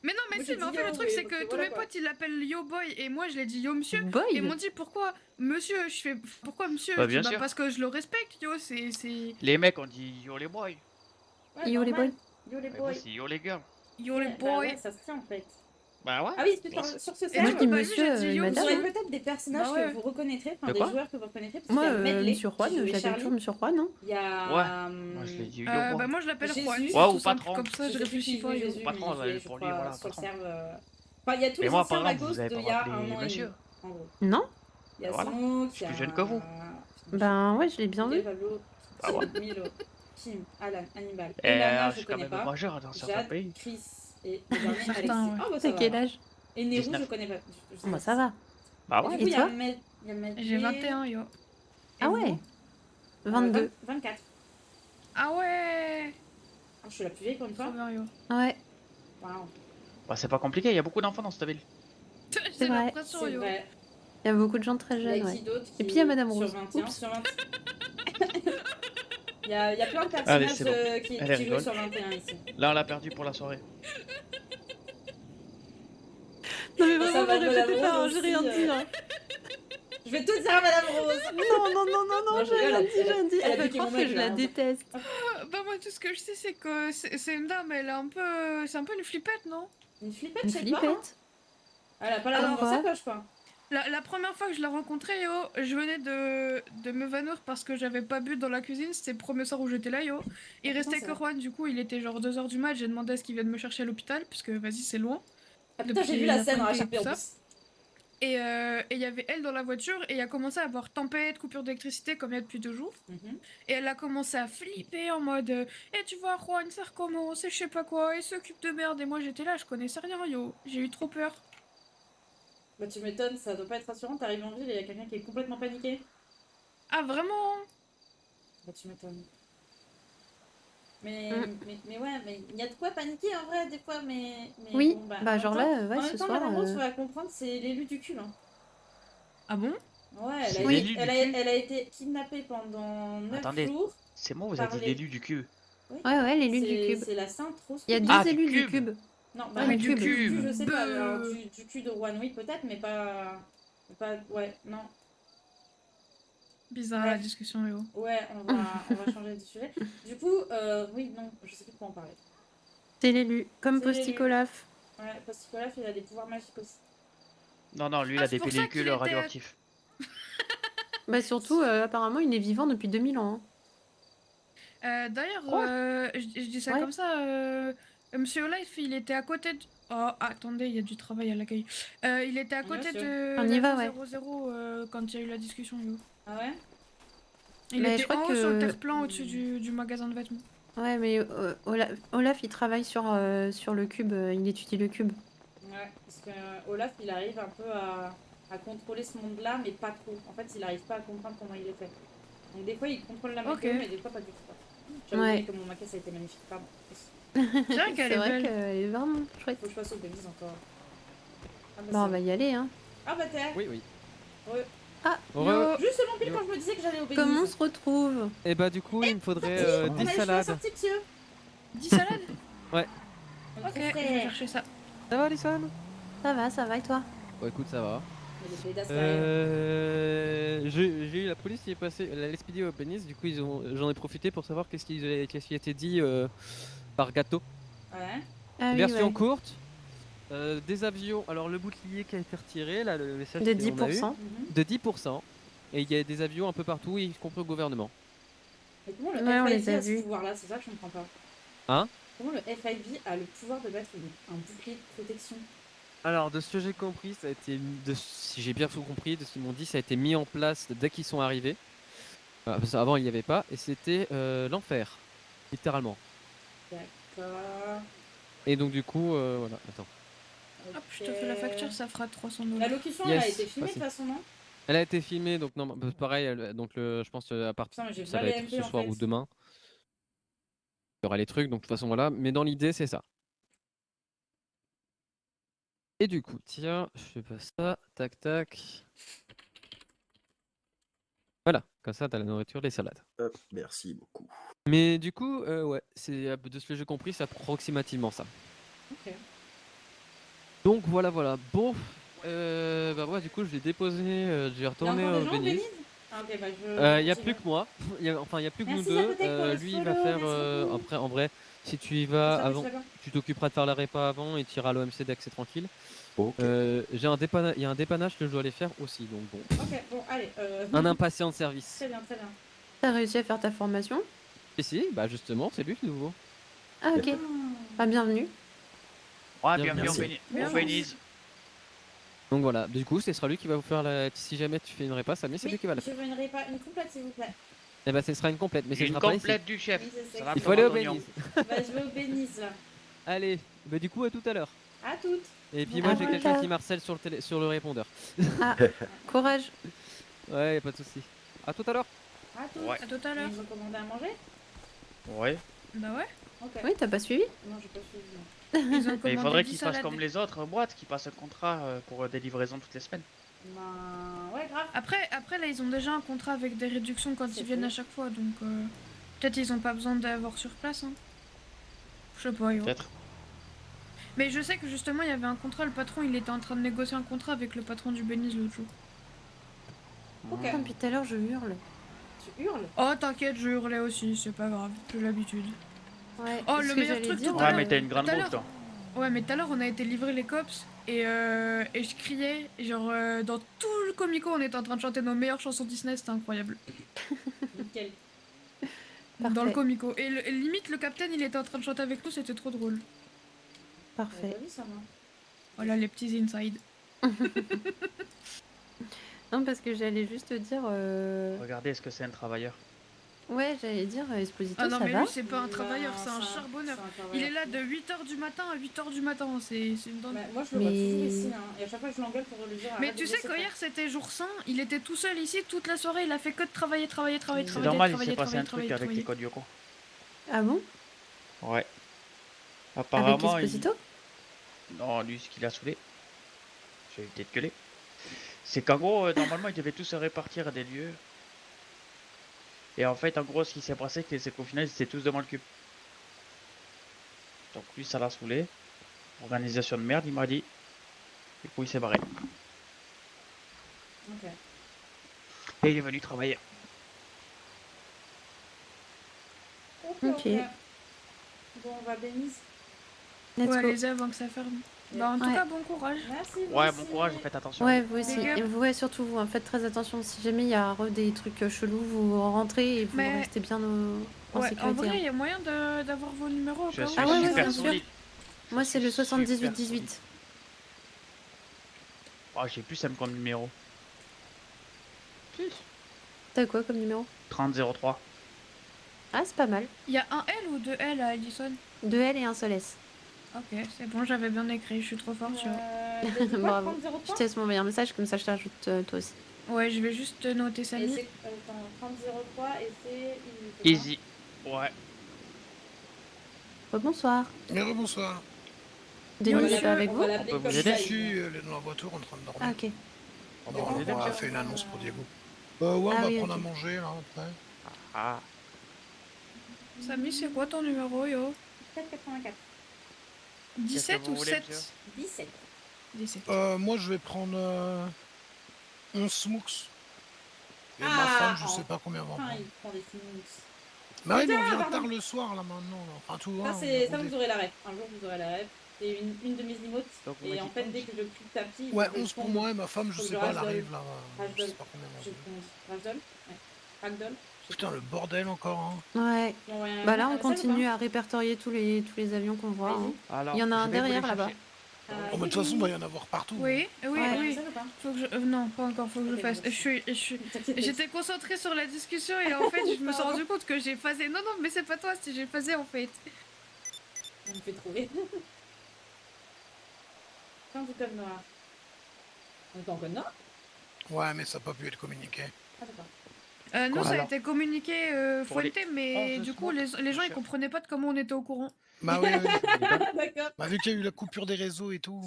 Mais non, mais Moi, si, j'ai mais en dit fait, yo, le truc, mais c'est parce que que tous voilà, mes quoi. potes, ils l'appellent yo boy, et moi, je l'ai dit yo monsieur. Boy. Et ils m'ont dit pourquoi monsieur? Je fais pourquoi monsieur? Bah, Je dis, bien sûr. parce que je le respecte, yo, c'est. Les mecs, on dit yo les boys. Ouais, Yo, les normal. boys. Yo les Mais boys. moi, c'est yo les girls. Yo les Ouais, bah boys. ouais, ça se tient en fait. Bah ouais. Ah oui, sur ce Et serveur, moi, je dis Bah, lui, monsieur, j'ai dit il yo, m'a vous dit. aurez monsieur. peut-être des personnages Bah ouais. que vous reconnaîtrez, enfin De des quoi joueurs que vous reconnaîtrez. Parce Moi, qu'il y a Medley, monsieur Juan, qui joue je l'appelle Charlie. toujours monsieur Juan, hein. Il y a. Ouais. Moi je l'ai dit yo Bah, moi. moi, je l'appelle Jésus. Juan. Ouais, c'est ou tout simple, patron. comme ça, je sais plus réfléchis qui pas. joue yo. Jésus, Patron, mais il jouait, je pour lui, crois, voilà, sur le patron. serveur. Enfin, il y a tous Mais les moi, anciens par exemple, Magos vous avez d'il pas y a rappelé un an et demi. monsieur. En gros. Non? Il y a Voilà. Smoke, Je il suis y a. plus jeune que vous. Ben ouais, je l'ai bien vu. Miguel, Pablo, Ah ouais. Milo, Kim, Alan, Hannibal. Et Elana, je je suis quand connais même pas. majeur dans certains Jade, pays. Chris et le dernier Alexis. Certains, ouais. Ah bah ça C'est va. quel âge? Et Nero, 19. je connais pas. Je sais Bah pas ça si- va. Bah Et ouais. du coup, Et il y a toi Medley. J'ai 21, yo. Ah ouais. 22. 24. Ah ouais. Ah, je suis la plus vieille pour une fois. Trop bien, yo. Ouais, Waouh. Bah c'est pas compliqué, il y a beaucoup d'enfants dans cette ville. J'ai vrai. l'impression, C'est yo. vrai. il y a beaucoup de gens très Il y a jeunes, ouais. qui d'autre Et puis il y a Madame sur Rose. 21, Oups. sur 20. Il y a plein de Allez, personnages c'est bon. qui Elle jouent rigole. sur 21 ici. Là on l'a perdu pour la soirée. Non mais Ça vraiment, va, ne répétez Madame pas, hein, Rose j'ai rien aussi, dit. Hein. Je vais tout dire à Madame Rose. Non, non, non, non, non, Non, j'ai rien dit, j'ai rien dit. elle a Elle va piqué croire mon que mec, je là, la hein. déteste. Bah, moi, tout ce que je sais, c'est que c'est une dame, elle est un peu. C'est un peu une flippette, non? Une flippette, Une je sais pas. hein. flippette. Elle a pas la langue dans Pourquoi sa poche, quoi. La première fois que je l'ai rencontrée, yo, je venais de m'évanouir parce que j'avais pas bu dans la cuisine. C'était le premier soir où j'étais là, yo. Il Ah, restait putain, que Juan, du coup, il était genre 2h du mat. J'ai demandé à ce qu'il vienne me chercher à l'hôpital, puisque vas-y, c'est loin. Ah putain, j'ai Depuis vu la la scène Pointe à et chaque tout en ça. plus. Et il y avait elle dans la voiture, et il a commencé à avoir tempête, coupure d'électricité, comme il y a depuis 2 jours. Et elle a commencé à flipper en mode Eh, tu vois, Juan, ça recommence, et je sais pas quoi, il s'occupe de merde. Et moi, j'étais là, je connaissais rien, yo. J'ai eu trop peur. Bah tu m'étonnes, ça doit pas être rassurant, t'arrives en ville et y a quelqu'un qui est complètement paniqué. Ah, vraiment? Bah tu m'étonnes. Mais ouais, mais il y a de quoi paniquer en vrai des fois, mais Oui, bon, bah en genre même temps- là, ouais, en même ce temps, soir. Madame Rose, faut la comprendre, c'est l'élu du cul. Hein. Ah bon? Ouais, C'est elle a, l'élu du elle, a, cul. elle a été kidnappée pendant 9 Attendez, jours. c'est moi, vous par avez dit les- l'élu du cul. Oui. Ouais, ouais, l'élu du C'est- cube. C'est la Sainte Rose. Il y a Cube. 2 Ah, du élus du cube. cube. Non, Ouais, bah, mais du cube. cul, je sais pas. Beuh. Alors, du cul de Juan, oui, peut-être, mais pas. Ouais, non. Bizarre Ouais. la discussion, yo. Ouais, on va changer de sujet. Du coup, oui, non, je sais plus de quoi on parlait. C'est l'élu, comme C'est l'élu. Posticolaf. Ouais, Posticolaf, il a des pouvoirs magiques aussi. Non, non, lui il Ah, a c'est des pour ça pellicules qu'il était- radioactives. Bah surtout, apparemment, il est vivant depuis 2000 ans. Hein. D'ailleurs, Quoi je dis ça Ouais. comme ça. Monsieur Life, il était à côté de. Oh, attendez, il y a du travail à l'accueil. Il était à Bien côté sûr. de. On y va, la ouais. 00 quand il y a eu la discussion, yo. Ah ouais? Il Mais je était crois en haut que- sur le terre-plan au-dessus du magasin de vêtements. Ouais, mais Olaf, il travaille sur le cube, il étudie le cube. Ouais, parce que Olaf, il arrive un peu à contrôler ce monde-là, mais pas trop. En fait, il arrive pas à comprendre comment il est fait. Donc des fois, il contrôle la météo, Ok. mais des fois, pas du tout. J'avais Ouais. oublié que mon maquette, ça a été magnifique. Pardon. C'est vrai qu'elle C'est est vrai belle. qu'elle est vraiment chouette. Faut que je fasse au Belize encore. Ah, Bah, on c'est va bon. y aller, hein. Ah bah t'es. Oui, oui. Ouais. Ah, Justement, pile quand je me disais que j'allais au Belize. comment on se retrouve? Et bah du coup, il me faudrait On 10 a les cheveux salades. sortis, monsieur. 10 salades? Ouais. Ok, je vais chercher ça. Ça va, Alison? Ça va, et toi? Bon, écoute, ça va. Mais les pédasses derrière. J'ai eu la police qui est passée, la LSPD au Pénis, du coup j'en ai profité pour savoir qu'est-ce qui a été dit par Gâteau. Ouais. Ah oui, Version ouais. courte, des avions, alors le bouclier qui a été retiré, là le message De qu'on a eu, 10%. de 10%, et il y a des avions un peu partout, y compris au gouvernement. Mais comment le Ouais, on les FIB a a ce vus. pouvoir-là? C'est ça que je comprends pas. Hein? Comment le FIB a le pouvoir de mettre un bouclier de protection? Alors de ce que j'ai compris, ça a été, si j'ai bien tout compris, de ce qu'ils m'ont dit, ça a été mis en place dès qu'ils sont arrivés. Parce qu'avant il n'y avait pas, et c'était l'enfer, littéralement. D'accord. Et donc du coup, voilà, attends. Hop, je te fais la facture, ça fera 300 $. La locution, Yes, elle a été filmée de facile. toute façon, non? Elle a été filmée, donc non, bah, pareil, donc je pense à partir, Putain, mais j'ai ça pas va les être MP, ce en soir fait. ou demain. Il y aura les trucs, donc de toute façon voilà, mais dans l'idée c'est ça. Et du coup, tiens, je fais pas ça, tac tac. Voilà, comme ça t'as la nourriture, les salades. Merci beaucoup. Mais du coup, ouais, c'est de ce que j'ai compris, c'est approximativement ça. Ok. Donc voilà, voilà. Bon, bah ouais, du coup, je l'ai déposé, je vais retourner encore des au gens au Bénis. Bénis? Ah, ok, bah je. Il y a j'y plus vais. que moi. Enfin, il y a plus que nous Merci, deux. Zapotec, pour le Lui, il va follow, faire. merci beaucoup. Après, en vrai, Si tu y vas Ça, je avant, sais pas. tu t'occuperas de faire la répa avant et tu iras à l'OMC d'accès tranquille. Ok. Il y a un dépannage que je dois aller faire aussi, donc bon. Ok, bon, allez. Un impatient de service. Très bien, très bien. T'as réussi à faire ta formation? Et si, bah justement, c'est lui le nouveau. Ah ok. Bah bienvenue. Ouais, Bien, bienvenue merci. au Belize. Donc voilà, du coup, ce sera lui qui va vous faire la. Si jamais tu fais une répa, Samy, c'est Oui, lui qui va la je faire. veux une répa, une complète s'il vous plaît. Et bah, ce sera une complète, mais ce Une sera pas ici. complète du chef. Oui, c'est Ça ça. va Il faut pour aller au Antonio. Belize. Bah, je vais au Bénice là. Allez, bah du coup, à tout à l'heure. À toutes. Et puis Bon moi, À j'ai plus quelqu'un tard. qui m'harcèle sur le répondeur. Ah, courage. Ouais, y a pas de souci. À tout à l'heure. À toutes. Ouais. À tout à l'heure. Ils ont commandé à manger? Ouais. Bah ouais. Ok. Oui, t'as pas suivi? Non, j'ai pas suivi. Ils ont Mais il commandé faudrait 10 qu'ils fassent salades. comme les autres boîtes, qui passent un contrat pour des livraisons toutes les semaines. Bah, ouais, grave. Après, là, ils ont déjà un contrat avec des réductions quand C'est ils viennent faux. à chaque fois, donc peut-être ils ont pas besoin d'avoir sur place. Hein. Je sais pas, yo. Peut-être. Mais je sais que justement, il y avait un contrat, le patron, il était en train de négocier un contrat avec le patron du Benize l'autre jour. Ok. Putain, depuis tout à l'heure, je hurle. Tu hurles? Oh, t'inquiète, je hurlais aussi, c'est pas grave, j'ai l'habitude. Ouais. Oh, ce le que meilleur j'allais truc dire, tout à Ouais, l'heure. mais t'as une grande tout à bouche, l'heure. toi. Ouais, mais tout à l'heure, on a été livrer les cops et je criais, genre, dans tout le comico, on était en train de chanter nos meilleures chansons Disney, c'était incroyable. Nickel. Dans le Parfait. comico. Et limite, le capitaine, il était en train de chanter avec nous, c'était trop drôle. J'avais Parfait. pas vu ça, moi. Voilà les petits inside. Non, parce que j'allais juste dire. Regardez, est-ce que c'est un travailleur? Ouais, j'allais dire, Esposito, Ah non, ça mais va? lui, c'est pas un travailleur, Non, c'est un charbonneur. Il est là de 8h du matin à 8h du matin, c'est une dingue. Bah, moi, je le vois toujours Mais- ici, hein. Et à chaque fois, je l'engueule pour lui dire. Mais arrête tu de sais bosser, que quoi. hier c'était jour saint, il était tout seul ici toute la soirée, il a fait que de travailler. C'est normal, il s'est passé un truc avec les codes Yoko. Ah bon? Ouais. Avec Apparemment, Esposito? Non, lui, ce qu'il a saoulé. Je vais éviter de gueuler. C'est qu'en gros, normalement, ils devaient tous se répartir des lieux. Et en fait, en gros, ce qui s'est passé, c'est qu'au final, ils étaient tous devant le cube. Donc lui, ça l'a saoulé. Organisation de merde, il m'a dit. Du coup, il s'est barré. Ok. Et il est venu travailler. Ok. Bon, on va Bénice. Let's Ouais, go. allez-y avant que ça ferme. Bah en tout Ouais. cas, bon courage. Merci. vous Ouais, aussi. bon courage, faites attention. Ouais, vous aussi. Big up. Et vous, ouais, surtout vous, hein, faites très attention. Si jamais il y a des trucs chelous, vous rentrez et vous Mais- restez bien en Ouais, en sécurité. vrai, hein. il y a moyen d'avoir vos numéros au Je cas où. suis Ah ouais, ouais, super bien sûr. solide. Moi, c'est le Super 78-18. Oh, j'ai plus ça me comme numéro. T'as quoi comme numéro? 3003. Ah, c'est pas mal. Il y a un L ou deux L à Edison? 2 L et un seul S. Ok, c'est bon, j'avais bien écrit, je suis trop forte, tu vois. Bravo. 30-03? Je te laisse m'envoyer un message, comme ça je t'ajoute toi aussi. Ouais, je vais juste noter Et Samy. c'est. Attends, 30-03 et c'est. Easy. Ouais. Bonsoir. Mais bonsoir. Denis, va c'est pas avec on vous? va l'appeler On peut comme vous aider ça, Je il- suis dans la voiture en train de dormir. Ah, ok. On a fait une annonce pour Diego. Ouais, on Ah va oui, prendre ok. à manger là après. Ah. Samy, c'est quoi ton numéro, yo? 4,84. 17 vous ou voulez, 7? monsieur 17. 17. Moi je vais prendre 11 smokes. Et ma Ah, femme, je sais pas combien va Enfin, prendre. il prend des smooths. Mais oui, mais on Ah, vient pardon. tard le soir là maintenant. Là. Enfin, tout Ça, va. c'est, ça, vous aurez la rêve. Un jour, vous aurez la rêve. C'est une de mes emotes. Donc, vous Et m'avez en dit fait, 11. dès que je plie le tapis. Ouais, il faut que 11 je pour tombe. moi et ma femme, je Faut que sais je pas, elle ragdoll. arrive là. Je sais Ragdoll. pas combien Je va sais prendre. pas. Ragdoll? Ouais. Ragdoll? Putain, le bordel encore. Hein. Ouais. Tu m'envoies un Bah là, on message ou pas? continue à répertorier tous les avions qu'on voit. hein. Alors, Il y en a un je vais vous les derrière là-bas. chercher. Oh, bah, de toute façon, il va y en avoir partout. Oui, oui, Ouais. oui. Ça ou pas? Faut que je... non, pas encore, faut que je Ok, fasse. bon, J'étais concentrée sur la discussion et en fait, je me suis rendu compte que j'ai phasé. Non, non, mais c'est pas toi, si j'ai phasé en fait. On me fait trouver. Quand du code noir. On est en code noir? Ouais, mais ça n'a pas pu être communiqué. Ah, d'accord. Nous, ça a Alors. été communiqué Pour les Fuente, mais 11 du coup, les gens ils smokes. comprenaient pas de comment on était au courant. Bah oui, oui. D'accord. Bah, vu qu'il y a eu la coupure des réseaux et tout.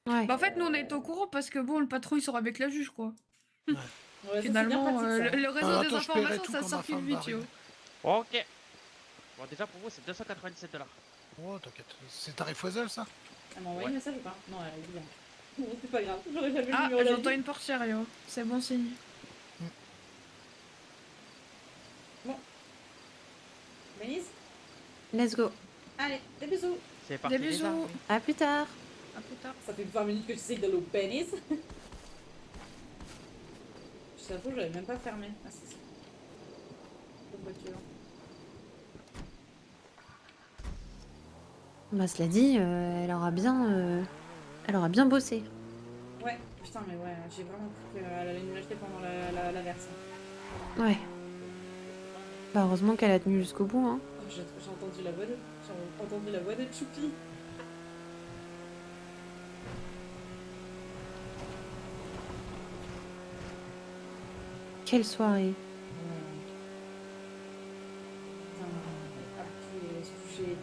Ouais. Bah, en fait, nous, on a été au courant parce que bon, le patron il sort avec la juge, quoi. Ouais, ça, c'est bien Finalement, pratique, ça. le réseau Ah, des attends, je paierai informations, tout ça quand ma circule femme vite, va yo. arriver. Ok. Bon, déjà pour vous, c'est 297 $. Oh, t'inquiète. C'est tarif Foisel, ça? Elle m'a envoyé Ouais. un message ou pas? Non, elle a dit bien. Bon, c'est pas grave, j'aurais jamais le Ah, numéro de la j'entends vie. une portière, yo. C'est bon signe. Denise? Let's go. Allez, des bisous. C'est parti. Des bisous. À plus tard. À plus tard. Ça fait 20 minutes que j'essaye d'aller au pénis. Je t'avoue, j'avais même pas fermé. Ah, c'est ça. Bonne voiture. Bah, cela dit, elle aura bien bossé. Ouais, putain, mais ouais, j'ai vraiment cru qu'elle allait nous l'acheter pendant la verse. Ouais. Bah, heureusement qu'elle a tenu jusqu'au bout, hein. Oh, j'ai entendu la voix de... J'ai entendu la voix de Choupi. Quelle soirée.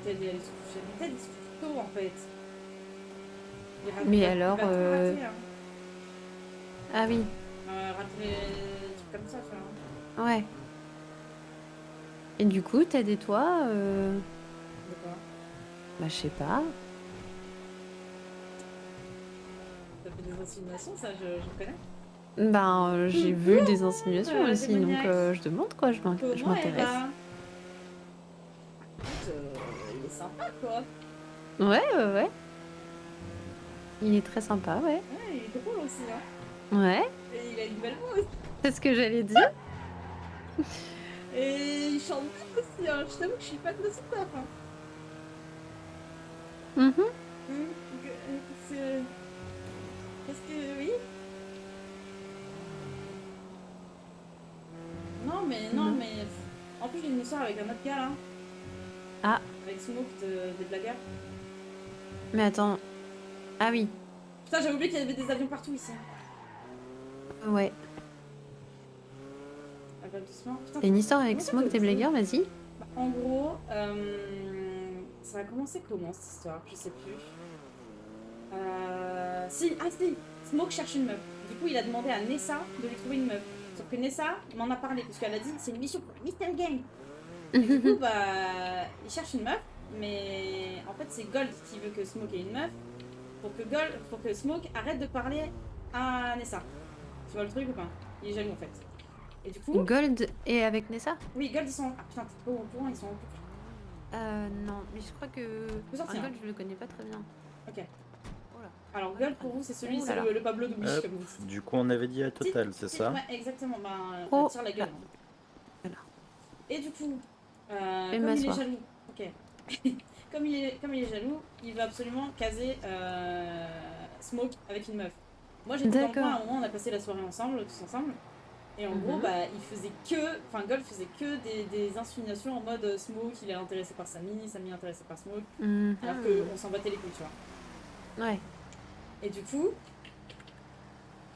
Ted est allé se coucher. Mais Ted il se couche tôt en fait. Mais alors, il va tout rater, hein. Ah oui, Rater les trucs comme ça, tu vois. ouais. Et du coup, Ted et toi, De quoi? bah, je sais pas. Ça fait des insinuations, ça, je connais. Ben, j'ai vu des insinuations Ouais, aussi, donc démoniaque. je demande quoi, je Comment elle m'intéresse. va? Écoute, il est sympa, quoi. Ouais. Il est très sympa, ouais. Ouais, il est cool aussi, hein. Ouais, Et il a une belle voix aussi. c'est ce que j'allais dire. Et il chante bien aussi, hein. Je t'avoue que je suis fan de son taf, hein. Mhm. Qu'est-ce que... Oui? Non, mais... En plus, j'ai une histoire avec un autre gars, là. Ah, Avec Smoke des blagueurs. mais attends. Ah oui, Putain, j'avais oublié qu'il y avait des avions partout, ici. ouais. Avale doucement. Putain, T'as une histoire avec comment ça Smoke fait des blagueurs, vas-y. Bah, en gros, ça a commencé comment cette histoire? Je sais plus. Si, Smoke cherche une meuf. Du coup, il a demandé à Nessa de lui trouver une meuf. Sauf que Nessa m'en a parlé, parce qu'elle a dit c'est une mission pour la Mystery Gang. Et du coup, bah, il cherche une meuf, mais en fait, c'est Gold qui veut que Smoke ait une meuf pour que Smoke arrête de parler à Nessa. Tu vois le truc ou pas? Il est jaloux en fait. Et du coup. Gold et avec Nessa? Oui, Gold ils sont. Ah putain, t'es pas au courant, ils sont en couple. Non, mais je crois que. Faut sortir, Gold, hein. je le connais pas très bien. Ok. Alors, Gold pour vous, c'est celui, Oh là c'est là. le Pablo de Wish, comme vous dites. Du coup, on avait dit à Total, c'est ça? Ouais, exactement. Bah, Oh. tire la gueule. Voilà. Et du coup, vais comme il est m'asseoir. jaloux, ok. comme il est jaloux, il veut absolument caser Smoke avec une meuf. Moi j'étais dans le coin, à un moment on a passé la soirée ensemble, tous ensemble. Et en gros, bah, il faisait que, enfin Gold faisait que des insinuations en mode Smoke, il est intéressé par Sammy intéressé par Smoke. Mhm. Alors qu'on s'en battait les couilles, tu vois. Ouais. Et du coup,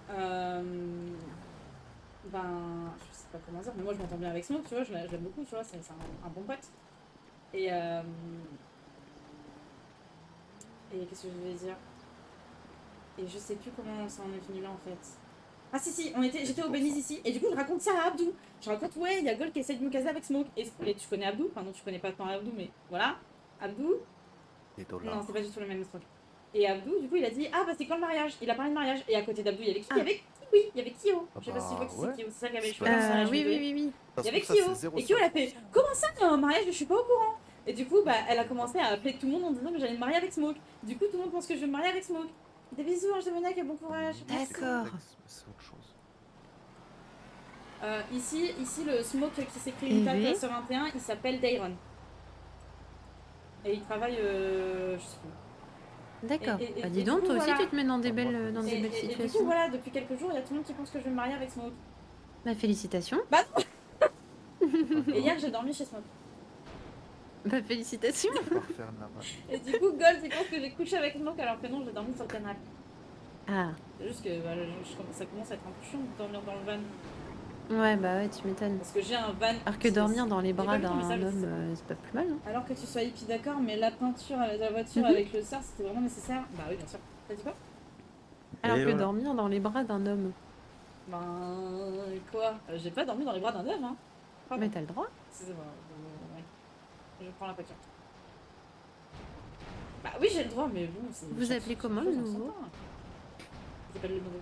ben, je sais pas comment dire, mais moi je m'entends bien avec Smoke, tu vois, je l'aime beaucoup, tu vois, c'est un bon pote. Et qu'est-ce que je voulais dire? Et je sais plus comment ça en est venu là en fait. Ah si, j'étais au Beniz ici, et du coup je raconte ça à Abdou. Je raconte, ouais, il y a Gold qui essaie de me caser avec Smoke. Et tu connais Abdou? Enfin non, tu connais pas tant Abdou, mais voilà. Abdou. Non, c'est pas du tout le même Smoke. Et Abdou, du coup, il a dit, ah bah c'est quand le mariage? Il a parlé de mariage. Et à côté d'Abdou, il y avait qui? Il y avait Kiwi, il y avait Kyo. Je sais pas si tu vois qui c'est Kyo, c'est ça qui avait les cheveux blancs. Oui. Il y avait Kyo. Et Kyo, elle a fait, comment ça, il y a un mariage? Je suis pas au courant. Et du coup, bah, elle a commencé à appeler tout le monde en disant que j'allais me marier avec Smoke. Du coup, tout le monde pense que je vais me marier avec Smoke. Des bisous, Ange de Monac, et bon courage. D'accord. C'est autre chose. Ici, le Smoke qui s'écrit une table sur 21, il s'appelle Dayron. Et il travaille, je sais plus. D'accord. Et Bah dis du donc, coup, toi aussi voilà. tu te mets dans des belles, Et du coup, situations. voilà, depuis quelques jours, il y a tout le monde qui pense que je vais me marier avec Smoke. Bah félicitations. Bah et hier, j'ai dormi chez Smoke. Bah félicitations. Et du coup, Gold, il pense que j'ai couché avec Smoke alors que non, j'ai dormi sur le canapé. Ah. C'est juste que bah, ça commence à être un peu chiant de dormir dans le van. Ouais, bah ouais, tu m'étonnes. Parce que j'ai un van. Alors que dormir dans les bras J'ai pas d'un vu ton message, homme, c'est pas plus mal, non? Alors que tu sois hippie, d'accord, mais la peinture de la voiture Mhm. avec le sort, c'était vraiment nécessaire. Bah oui, bien sûr. T'as dit quoi? Alors Et que voilà. dormir dans les bras d'un homme. Ben quoi? J'ai pas dormi dans les bras d'un homme, hein. Pardon. Mais t'as le droit. Excusez-moi. Ouais. Je prends la voiture. Bah oui, j'ai le droit, mais bon, c'est. Vous appelez comment le nouveau? J'appelle le nouveau.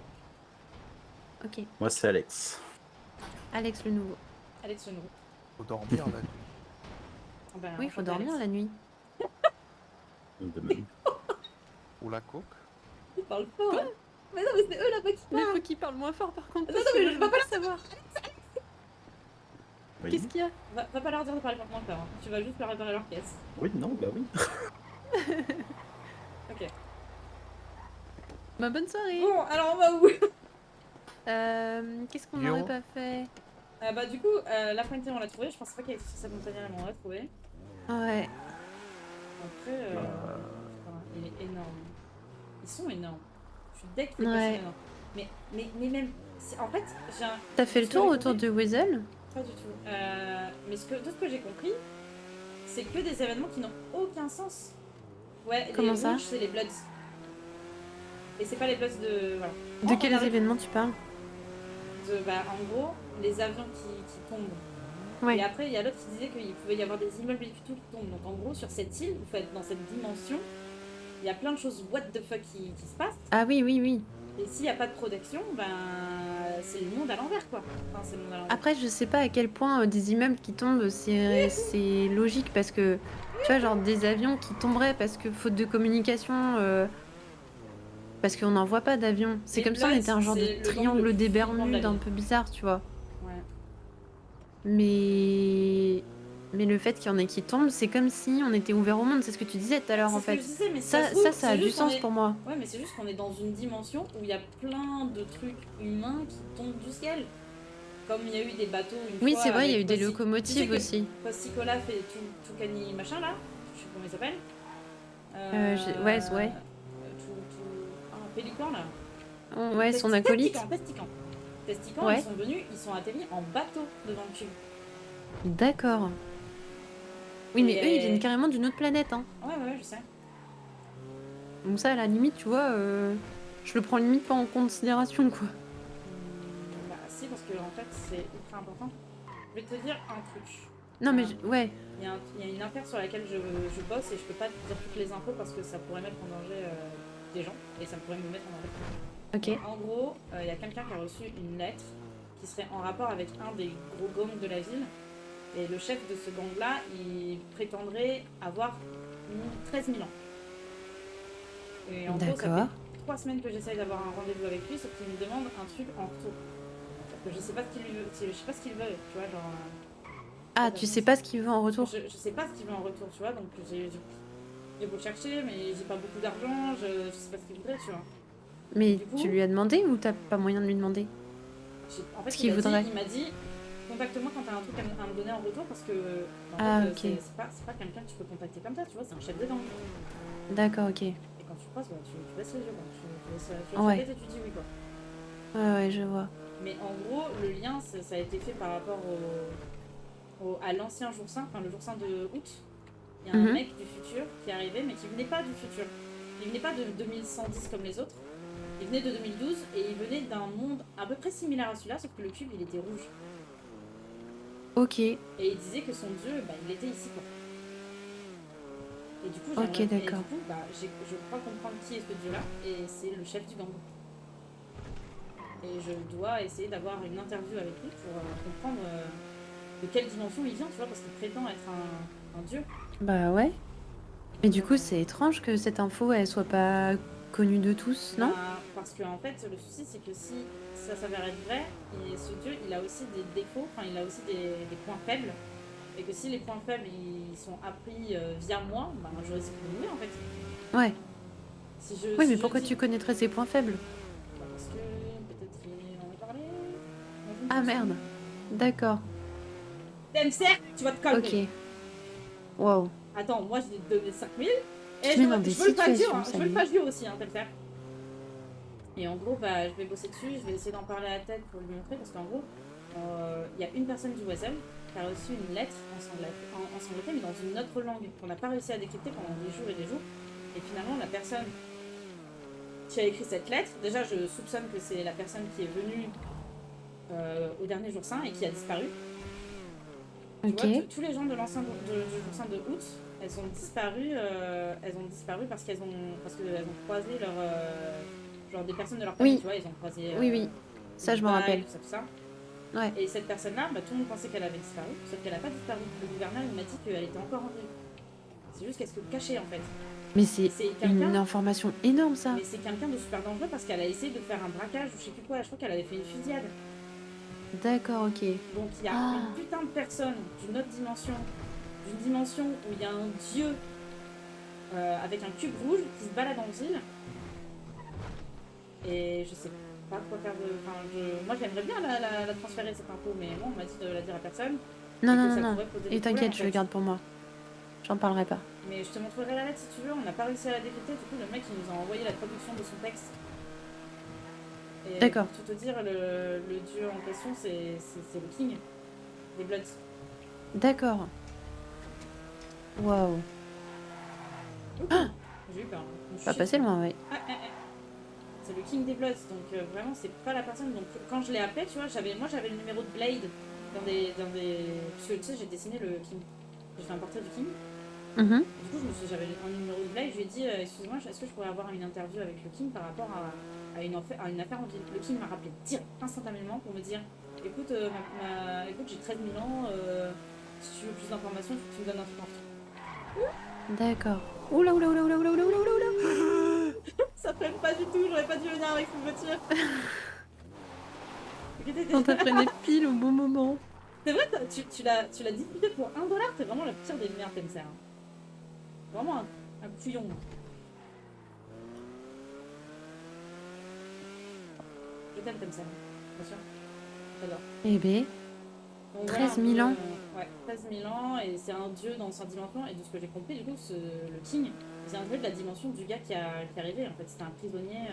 Ok. Moi, c'est Alex. Alex le nouveau. Alex le nouveau. Faut dormir là. Ah ben, Oui, je faut m'appelle dormir Alex. la nuit. De même. Ou la coke. Ils parlent fort. Hein. Mais non, mais c'est eux là-bas qui Mais parlent. faut qu'ils parlent moins fort par contre. Non, parce mais que je je peux veux pas pas savoir. Oui. Qu'est-ce qu'il y a? Va pas leur dire de parler moins fort. Hein. Tu vas juste leur réparer leur pièce. Oui, non, bah oui. Ok. Bah, bonne soirée. Bon, alors on va où? Qu'est-ce qu'on Yo. aurait pas fait? Bah du coup, la pointée on l'a trouvée. Je pensais pas qu'elle était sur cette montagne-là, mais on l'a trouvée. Ouais. Après, il est énorme. Ils sont énormes. Je suis deck les Ouais. personnes énormes. Mais même, en fait, j'ai un... T'as fait le ce que tour j'ai autour compris- de Weasel? Pas du tout. Mais de ce que j'ai compris, c'est que des événements qui n'ont aucun sens. Ouais, Comment les ça? rouges, c'est les Bloods. Et c'est pas les Bloods de... Voilà. De quels événements tu parles? Bah, en gros, les avions qui tombent. Ouais. Et après, il y a l'autre qui disait qu'il pouvait y avoir des immeubles et tout qui tombent. Donc en gros, sur cette île, en fait, dans cette dimension, il y a plein de choses what the fuck qui se passent. Ah oui, oui, oui. Et s'il n'y a pas de protection, ben c'est le monde à l'envers, quoi. Enfin, c'est le monde à l'envers. Après, je sais pas à quel point des immeubles qui tombent, c'est logique parce que, tu vois, genre des avions qui tomberaient parce que faute de communication, parce qu'on n'en voit pas d'avions. C'est Les comme si on Bloods, était un genre c'est de le gang triangle le des plus flippant de la Bermudes un ville. peu bizarre, tu vois. Ouais. Mais le fait qu'il y en ait qui tombent, c'est comme si on était ouvert au monde. C'est ce que tu disais tout à l'heure, C'est en ce que fait. je disais, mais Ça, se trouve, ça c'est a du juste qu'on sens est- pour moi. Ouais, mais c'est juste qu'on est dans une dimension où il y a plein de trucs humains qui tombent du ciel. Comme il y a eu des bateaux une Oui, fois c'est vrai, il y a avec eu des Posti- locomotives tu sais que aussi. Posticola fait tout cani machin là, je sais pas comment il s'appelle. Ouais. Un pélican là. Ouais, son acolyte. Testican, Ouais. ils sont venus, ils sont atterris en bateau devant le cube. D'accord. Oui, mais Et- eux, ils viennent carrément d'une autre planète, hein. Ouais, je sais. Donc ça, à la limite, tu vois, je le prends limite pas en considération, quoi. Bah si, parce que en fait c'est ultra important. Je vais te dire un truc. Non, mais ouais. Il y a une affaire sur laquelle je bosse et je peux pas te dire toutes les infos parce que ça pourrait mettre en danger des gens et ça pourrait me mettre en danger. Ok. En gros, il y a quelqu'un qui a reçu une lettre qui serait en rapport avec un des gros gangs de la ville. Et le chef de ce gang-là, il prétendrait avoir 13 000 ans. Et en gros, ça D'accord. fait 3 semaines que j'essaye d'avoir un rendez-vous avec lui, sauf qu'il me demande un truc en retour. Parce que je sais pas ce qu'il veut, je sais pas ce qu'il veut, tu vois, genre... Ah, tu sais pas ce qu'il veut en retour? Je sais pas ce qu'il veut en retour, tu vois, donc j'ai beau chercher, mais j'ai pas beaucoup d'argent, je sais pas ce qu'il voudrait, tu vois. Mais Du coup- tu lui as demandé ou t'as pas moyen de lui demander? En fait, Ce qu'il voudrait. il m'a dit, contacte-moi quand t'as un truc à me donner en retour, parce que en Ah, fait, ok. c'est pas quelqu'un que tu peux contacter comme ça, tu vois, c'est un chef de gang. D'accord, ok. Et quand tu passes, bah, tu baisses les yeux, quoi. Tu laisses la Ouais. tête et tu dis oui, quoi. Ouais, je vois. Mais en gros, le lien, ça a été fait par rapport à l'ancien jour saint, enfin le jour saint de août. Il y a un Mhm. mec du futur qui est arrivé, mais qui venait pas du futur. Il venait pas de 2110 comme les autres. Il venait de 2012 et il venait d'un monde à peu près similaire à celui-là, sauf que le cube, il était rouge. Ok. Et il disait que son dieu, bah, il était ici, quoi. Et du coup, Ok, j'aimerais- et d'accord. du coup, bah, je crois comprendre qui est ce dieu-là, et c'est le chef du gang. Et je dois essayer d'avoir une interview avec lui pour comprendre de quelle dimension il vient, tu vois, parce qu'il prétend être un dieu. Bah ouais. Mais du coup, c'est étrange que cette info, elle soit pas connue de tous, non? Bah, parce que en fait, le souci, c'est que si ça s'avère être vrai, et ce dieu, il a aussi des défauts, enfin, il a aussi des points faibles. Et que si les points faibles, ils sont appris via moi, bah, je risque de mourir, en fait. Ouais. Si je, Oui, si mais je pourquoi dis- tu connaîtrais ses points faibles? Bah, parce que peut-être qu'il en a parlé. Ah merde. D'accord. TMCR, tu vas te calmer. Ok. Wow. Attends, moi j'ai donné 5000. Tu Et te mets dans des je veux le fagio, situations, hein. Je veux le Samy. fagio aussi, hein, TMCR. Et en gros, bah, je vais bosser dessus, je vais essayer d'en parler à la tête pour lui montrer, parce qu'en gros, il y a une personne du Wesel qui a reçu une lettre ensanglantée, mais dans une autre langue qu'on n'a pas réussi à décrypter pendant des jours et des jours. Et finalement, la personne qui a écrit cette lettre, déjà je soupçonne que c'est la personne qui est venue au dernier jour saint et qui a disparu. Tu Ok. vois, tous les gens de l'ancien du jour saint de août, elles ont disparu parce qu'elles ont croisé leur genre des personnes de leur famille, Oui. tu vois, ils ont croisé Oui, oui. Ça, je m'en Dubaï, rappelle. tout ça. Ouais. Et cette personne-là, bah, tout le monde pensait qu'elle avait disparu, sauf qu'elle n'a pas disparu. Le gouverneur il m'a dit qu'elle était encore en vie. C'est juste qu'elle se cachait en fait. Mais c'est C'est une quelqu'un. information énorme ça. Mais c'est quelqu'un de super dangereux parce qu'elle a essayé de faire un braquage ou je sais plus quoi. Je crois qu'elle avait fait une fusillade. D'accord, ok. Donc il y a une putain de personne d'une autre dimension, d'une dimension où il y a un dieu avec un cube rouge qui se balade en ville. Et je sais pas quoi faire de. Enfin, moi j'aimerais bien la transférer cette info, mais bon, on m'a dit de la dire à personne. Non, et que non, ça non, non. pourrait poser Et des problèmes, t'inquiète, en je fait. le garde pour moi. J'en parlerai pas. Mais je te montrerai la lettre si tu veux, on n'a pas réussi à la décrypter, du coup le mec il nous a envoyé la traduction de son texte. Et D'accord. pour tout te dire, le dieu en question c'est le King des Bloods. D'accord. Waouh. J'ai eu peur. Je me suis Pas dit- passé loin, ouais. C'est le King des Bloods, donc vraiment c'est pas la personne. Donc quand je l'ai appelé, tu vois, moi j'avais le numéro de Blade dans des... Parce que tu sais, j'ai dessiné le King. J'ai fait un portrait du King. Mhm. Du coup, j'avais un numéro de Blade, je lui ai dit, excuse-moi, est-ce que je pourrais avoir une interview avec le King par rapport à une affaire en ville. Le King m'a rappelé instantanément pour me dire, écoute, écoute j'ai 13 000 ans, si tu veux plus d'informations, il faut que tu me donnes un truc en retour. D'accord. Oula, oula, oula, oula, oula, oula, oula, oula. Ça freine pas du tout, j'aurais pas dû venir avec cette voiture. On t'a freiné pile au bon moment. C'est vrai, tu l'as disputé pour $1, t'es vraiment la pire des merdes, Temser. Vraiment un couillon. Je t'aime, Temser, bien sûr. J'adore. Eh ben, Donc, 13 voilà, 000 ans. Ouais, 13 000 ans, et c'est un dieu dans sa dimension, et de ce que j'ai compris, du coup, le King, c'est un dieu de la dimension du gars qui est arrivé, en fait, c'était un prisonnier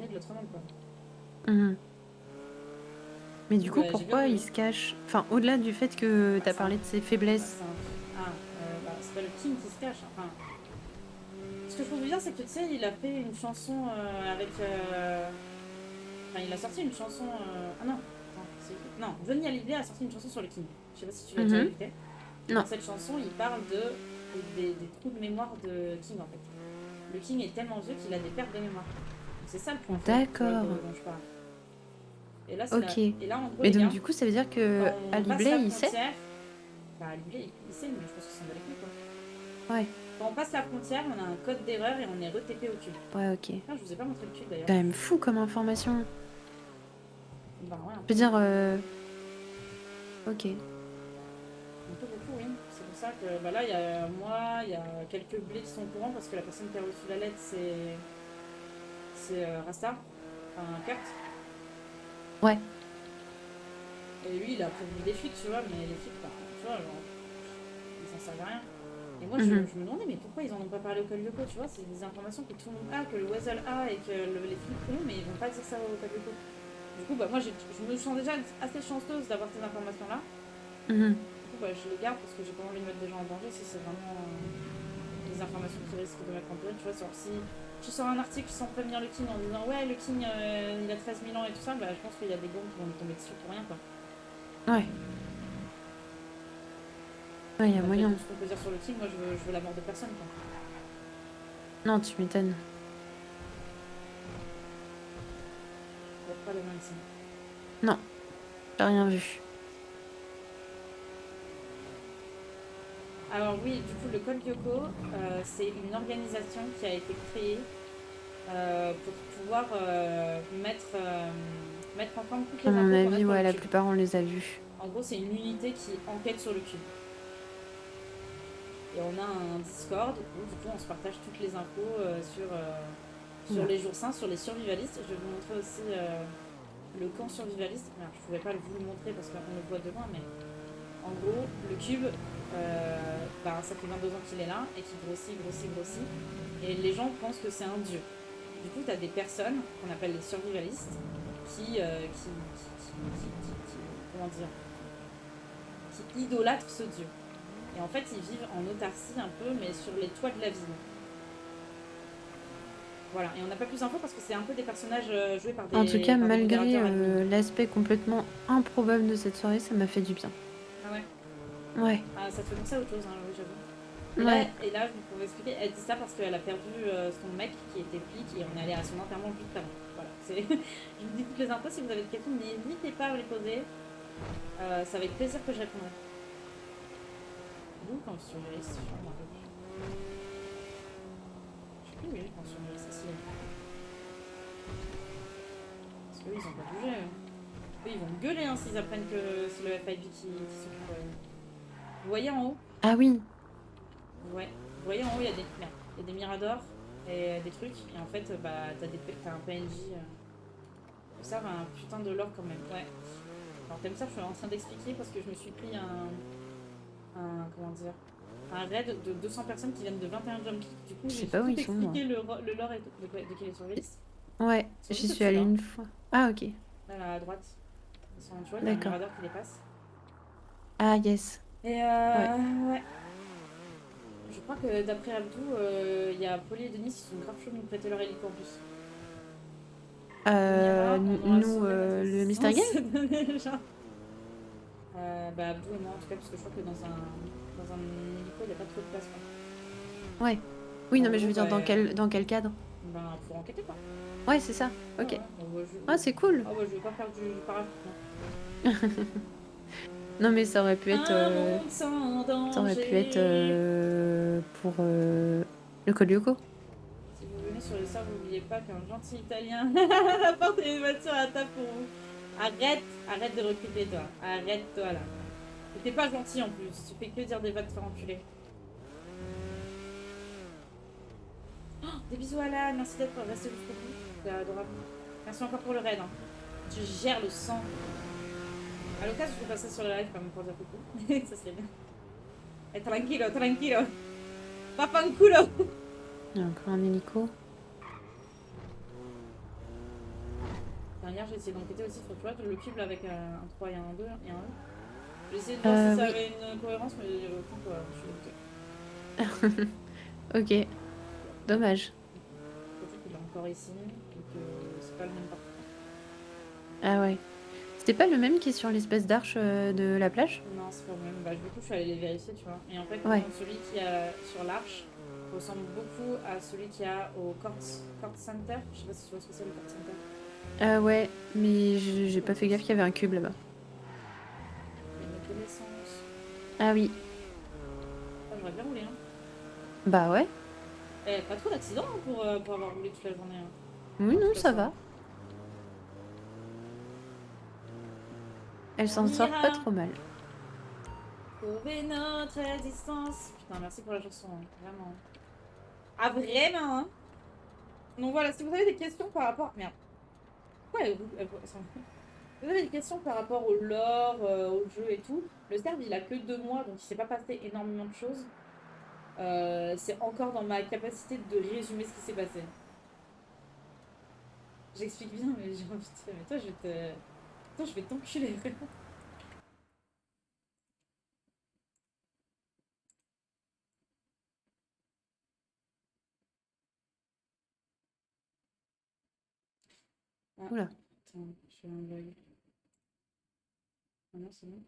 de l'autre monde, quoi. Mhm. Mais du coup, J'ai pourquoi bien il se cache? Enfin, au-delà du fait que t'as parlé de ses faiblesses. C'est pas le King qui se cache, enfin... Ce que je trouve bien, c'est que, tu sais, il a fait une chanson avec... Enfin, il a sorti une chanson... Ah non, non, Johnny Hallyday a sorti une chanson sur le King. Je sais pas si tu l'as déjà écouté. Non. Dans cette chanson, il parle des trous de mémoire de King, en fait. Le King est tellement vieux qu'il a des pertes de mémoire. Donc c'est ça le point fort, tu vois, D'accord. dont je parle. Et là, c'est Ok. et là, en gros, Mais les donc, gars, du coup, ça veut dire que quand on passe Aliblay, la il sait? frontière- Bah, Aliblay, il sait, mais je pense que c'est un avec lui, quoi. Ouais. Quand on passe la frontière, on a un code d'erreur et on est re-TP au cube. Ouais, ok. Ah, je vous ai pas montré le cube d'ailleurs. Quand même fou comme information. Bah, ouais, un Je veux dire, ok. peu beaucoup, oui. C'est pour ça que bah, là, il y a moi, il y a quelques blés qui sont au courant parce que la personne qui a reçu la lettre, c'est Rasta, enfin Kurt. Ouais. Et lui, il a prévenu des flics, tu vois, mais les flics, bah, tu vois, genre, ils s'en servent à rien. Et moi, je me demandais, mais pourquoi ils en ont pas parlé au Code Lyoko, tu vois, c'est des informations que tout le monde a, que le Weasel a et que les flics ont, mais ils vont pas dire ça au Code Lyoko. Du coup, bah, moi, je me sens déjà assez chanceuse d'avoir ces informations-là. Mhm. Du coup, bah, je les garde parce que j'ai pas envie de mettre des gens en danger si c'est vraiment des informations qui risquent de mettre en péril, tu vois, genre si tu sors un article sans prévenir le King en disant ouais, le King il a 13 000 ans et tout ça, bah, je pense qu'il y a des gars qui vont me tomber dessus pour rien, quoi. Ouais. Ouais, y a Après, moyen. tout ce qu'on peut dire sur le King, moi je veux la mort de personne, quoi. Non, tu m'étonnes. Il y a pas le même ici. Non. J'ai rien vu. Alors oui, du coup, le Code Lyoko, c'est une organisation qui a été créée pour pouvoir mettre en forme toutes les À infos mon qu'on a avis, sur ouais, le la cube. plupart, on les a vus. En gros, c'est une unité qui enquête sur le cube. Et on a un Discord où du coup on se partage toutes les infos sur les jours saints, sur les survivalistes. Je vais vous montrer aussi le camp survivaliste. Alors, je ne pouvais pas vous le montrer parce qu'on le voit de loin, mais en gros, le cube, ça fait 22 ans qu'il est là et qu'il grossit. Et les gens pensent que c'est un dieu. Du coup, tu as des personnes qu'on appelle les survivalistes qui idolâtrent ce dieu. Et en fait, ils vivent en autarcie un peu, mais sur les toits de la ville. Voilà, et on n'a pas plus d'infos parce que c'est un peu des personnages joués par des... En tout cas, par des malgré modérateurs admis. l'aspect complètement improbable de cette soirée, ça m'a fait du bien. Ah ouais. Ouais. Ah, ça te fait penser à autre chose, hein, oui, j'avoue. Ouais. Et là, pour vous expliquer, elle dit ça parce qu'elle a perdu son mec qui était flic et on est allé à son enterrement juste avant. Voilà, je vous dis toutes les infos. Si vous avez des questions, n'hésitez pas à me les poser. C'est avec plaisir que je répondrai. où quand sur les listes? Je sais plus où il est quand sur les listes. Parce qu'eux, ils ont pas bougé. Eux, ils vont gueuler hein, s'ils apprennent que c'est le FIB qui s'occupe. Vous voyez en haut? Ah oui. Ouais. Vous voyez en haut, il y a des miradors et des trucs. Et en fait, bah, t'as un PNJ. Ça va un putain de lore quand même. Ouais. Alors, t'aimes ça, je suis en train d'expliquer parce que je me suis pris comment dire, un raid de 200 personnes qui viennent de 21 jump kicks. Du coup, Je sais j'ai pas où tout ils sont, moi. expliqué le lore et de quelle est sur liste. Ouais, C'est j'y juste suis allée au-dessus, une fois. Ah ok. Là, à droite. Tu vois, il y a un D'accord. mirador qui les passe. Ah yes. Et ouais. Je crois que d'après Abdou, il y a Polly et Denis qui sont grave chauds de nous prêter leur hélico en plus. Nous, le Mystery Game Bah Abdou et moi en tout cas, parce que je crois que dans un hélico, il n'y a pas trop de place. Quoi. Ouais. Oui, non, En mais je veux gros, dire, dans quel cadre? Ben, pour enquêter quoi. Ouais, c'est ça. Ok. Ouais, ouais, Ah, c'est cool. Ah ouais, je vais pas faire du parapluie. Non, mais ça aurait pu être. Ça aurait pu être pour le Coliuco. Si vous venez sur le serveur, n'oubliez pas qu'un gentil italien apporte une voiture à table pour vous. Arrête de reculer toi. Arrête-toi là. Et t'es pas gentil en plus. Tu fais que dire des va te faire enculer. Oh, des bisous à Alan. Merci d'être resté jusqu'au bout. C'est adorable. Merci encore pour le raid. Hein. Tu gères le sang. À l'occasion, je vais passer sur le live quand même pour dire coucou. Ça serait bien. Eh, tranquillo, tranquillo. Papanculo. Il y a encore un hélico. Hier, j'ai essayé d'enquêter aussi sur, tu vois, le cube là, avec un 3 et un 2 et un E. J'ai essayé de voir si ça avait une cohérence, mais il y avait aucun quoi. Je suis dégoûtée. Ok. Dommage. Surtout qu'il est encore ici, et que c'est pas le même parti. Ah ouais. C'était pas le même qui est sur l'espèce d'arche de la plage? Non, c'est pas le même. Bah, du coup, je suis allée les vérifier, tu vois. Et en fait, Ouais. celui qui a sur l'arche ressemble beaucoup à celui qu'il y a au Court Center. Je sais pas si tu vois ce que c'est le Court Center. Ouais, mais j'ai pas fait gaffe qu'il y avait un cube là-bas. Il y a une connaissance. Ah oui. Ah, j'aurais bien roulé, hein. Bah ouais. Eh, pas trop d'accidents hein, pour avoir roulé toute la journée. Hein. Oui, non, ça va. Elle s'en sort pas trop mal. Sauver notre existence. Putain, merci pour la chanson, hein. Vraiment. Ah, vraiment, hein. Donc voilà, si vous avez des questions par rapport... Merde. Ouais, vous avez des questions par rapport au lore, au jeu et tout. Le serve, il a que 2 mois, donc il s'est pas passé énormément de choses. C'est encore dans ma capacité de résumer ce qui s'est passé. J'explique bien, mais j'ai envie de faire. Mais toi, je vais t'enculer, vraiment. Ah, Oula. Attends, je fais un bug. Ah non, c'est bon.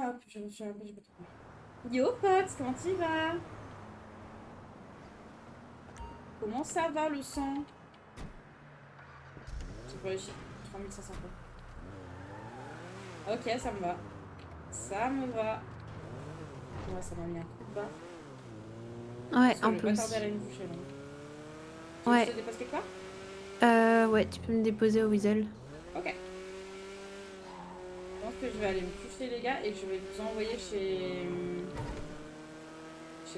Hop, je me suis un peu trouvé. Yo Fox, comment tu vas? Comment ça va le sang? J'ai pas réussi. 3500 points. Ok, ça me va. Ça me va. Ouais, ça m'a mis un coup de barre. Ouais, Parce en que je vais plus. pas tarder à aller me doucher, là. Tu veux Ouais. que je te dépose quelque part? Ouais, tu peux me déposer au Weasel. Ok. Je pense que je vais aller me coucher, les gars, et que je vais vous envoyer chez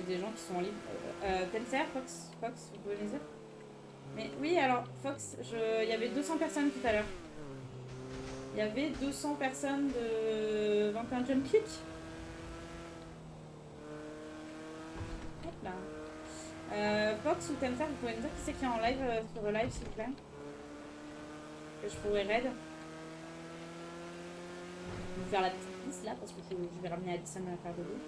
des gens qui sont en libre. Tenser, Fox, vous pouvez les dire? Mais oui, alors, Fox, il y avait 200 personnes tout à l'heure. Il y avait 200 personnes de 21 Jump Kick. Hop là. Fox ou Tenser, vous pouvez me dire qui c'est qui est en live sur le live, s'il vous plaît? Que je pourrais raid. Je vais faire la petite liste là, parce que je vais ramener Addison à faire de l'eau.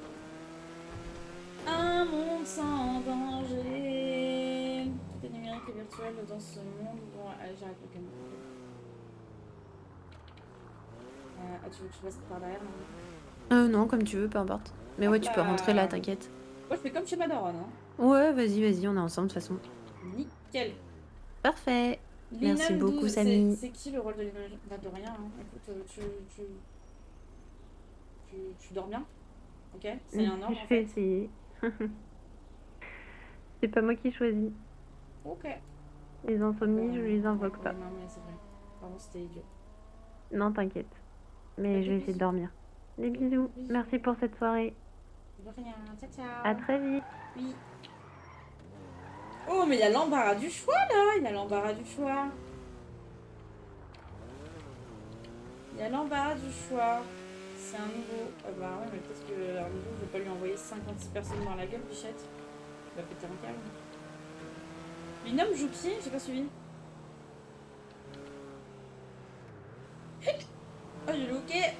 Un monde sans danger. Tout est numérique et virtuel dans ce monde. Bon, allez, j'arrête le canon. Tu veux que je passe par derrière? Non, comme tu veux, peu importe. Mais ouais, tu peux rentrer là, t'inquiète. Moi, je fais comme chez ma daronne. Hein. Ouais, vas-y, on est ensemble de toute façon. Nickel. Parfait. Merci Linum beaucoup, 12, Samy. c'est qui le rôle de Linum? Bah, de rien, hein. Écoute, tu dors bien? Ok, c'est un ordre Je en vais fait. essayer. C'est pas moi qui choisis. Ok. Les insomnies, je les invoque pas. Non, mais c'est vrai. Pardon, c'était idiot. Non, t'inquiète. Mais je vais essayer de dormir. Des bisous. Merci pour cette soirée. De rien, ciao ciao. À très vite. Oui. Oh, mais il y a l'embarras du choix là. Il y a l'embarras du choix. Il y a l'embarras du choix. C'est un nouveau. Ah bah ouais, mais peut-être que un nouveau, je vais pas lui envoyer 56 personnes dans la gueule, bichette. Il va péter un câble. Linum joue qui? J'ai pas suivi. Oh, j'ai looké.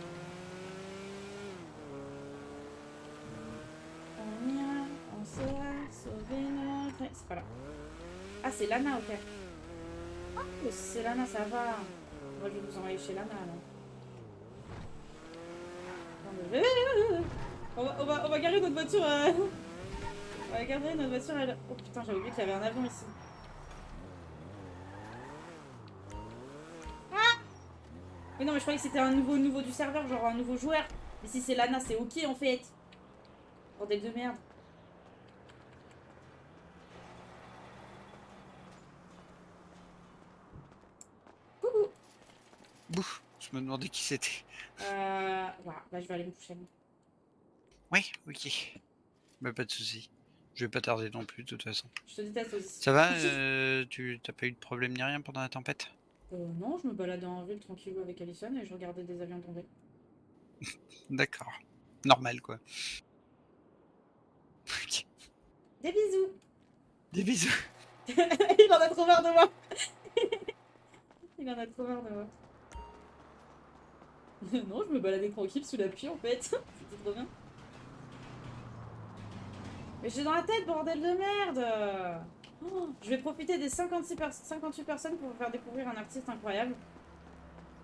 On ira, on saura sauver notre... C'est pas là. Ah, c'est Lana, ok. Ah, mais si c'est Lana, ça va. Moi, je vais vous envoyer chez Lana, alors. On va garer notre voiture. On va garer notre voiture. Oh putain, j'avais oublié qu'il y avait un avion ici. Ah! Mais non, mais je croyais que c'était un nouveau du serveur, genre un nouveau joueur. Mais si c'est Lana, c'est ok en fait. Bordel de merde. Coucou. Bouh, je me demandais qui c'était. Voilà, bah je vais aller me coucher. Oui, ok. Bah pas de soucis. Je vais pas tarder non plus de toute façon. Je te déteste aussi. Ça va tu t'as pas eu de problème ni rien pendant la tempête? Non, je me baladais en ville tranquillou avec Alison et je regardais des avions tomber. D'accord. Normal quoi. Des bisous. Des bisous. Il en a trop marre de moi. Il en a trop marre de moi. Non, je me baladais tranquille sous la pluie en fait. C'était trop bien. Mais j'ai dans la tête, bordel de merde. Oh, je vais profiter des 58 personnes pour vous faire découvrir un artiste incroyable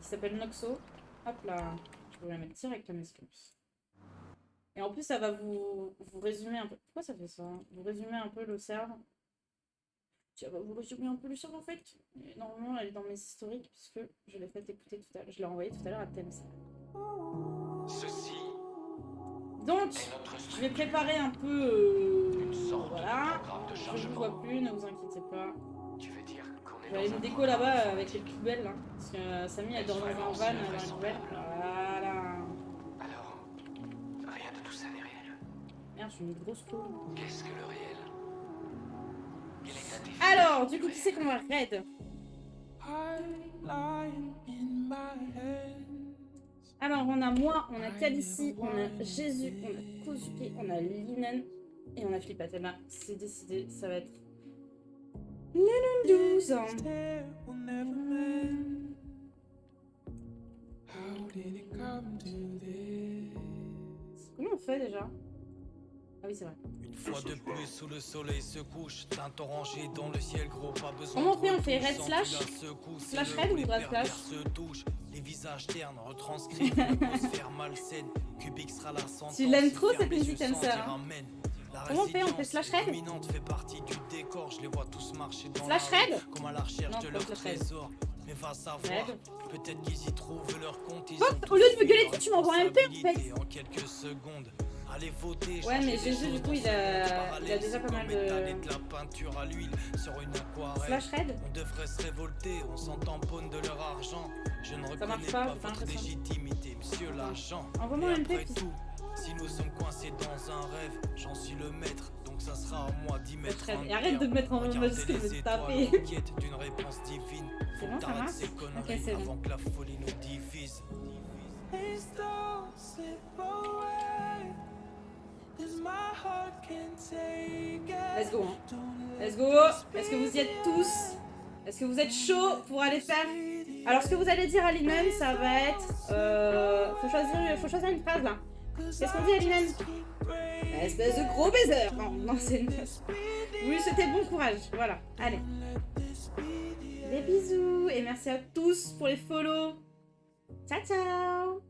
qui s'appelle Noxo. Hop là, je peux la mettre direct à mes skills. Et en plus, ça va vous résumer un peu. Pourquoi ça fait ça? Vous résumer un peu le serve. Ça va vous résumer un peu le serve en fait. Et normalement, elle est dans mes historiques puisque je l'ai fait écouter tout à l'heure. Je l'ai envoyé tout à l'heure à Thames. Donc, je vais préparer un peu. Voilà. Je ne vous vois plus, ne vous inquiétez pas. Je vais aller me déco là-bas avec les poubelles. Hein, parce que Samy elle dort dans un van dans les poubelles. Voilà. Alors, rien de tout ça n'est réel. Merde, je suis une grosse peau. Qu'est-ce que le réel? Alors, du coup, qui c'est qu'on va raid? Alors, on a moi, on a Calici, on a Jésus, on a Kozuke, on a Linen et on a Flippatema. C'est décidé, ça va être Linen 12. Comment on fait déjà? Ah oui, c'est vrai. Une fois de plus où le soleil se couche, d'un torrent dans le ciel gros, pas besoin. Comment on fait raid slash? Slash raid ou raid slash? Les visages ternes retranscrivent l'atmosphère malsaine. Cubic sera la sentence. Tu l'aimes trop cette musique, Thames. Comment on fait slash raid? Fait partie du décor, je les vois tous marcher dans slash raid? comme à la recherche de leur trésor. Mais va savoir, peut-être qu'ils y trouvent leur compte. Au lieu de me gueuler dessus, tu m'envoies un MP en fait. En quelques secondes. Allez voter. Ouais, mais Jésus, du coup, il a déjà pas mal de la peinture à l'huile sur une aquarelle. Slash raid. On devrait se révolter, on s'en tamponne de leur argent. Je ne reconnais pas votre légitimité, monsieur l'agent. Envoie-moi un MP. Si nous sommes coincés dans un rêve, j'en suis le maître, donc ça sera à moi d'y mettre un et arrête de me mettre en mode ce que je vais te taper. d'une réponse divine. C'est bon, ça marche? Ok, c'est bon. Avant que la folie nous divise. Let's go, hein. Let's go. Est-ce que vous y êtes tous? Est-ce que vous êtes chaud pour aller faire? Alors ce que vous allez dire à Linen, ça va être faut choisir une phrase là. Qu'est-ce qu'on dit à Linen? Espèce de gros baiser. Non, c'est une... Vous lui souhaitez bon courage. Voilà, allez. Des bisous et merci à tous pour les follow. Ciao ciao.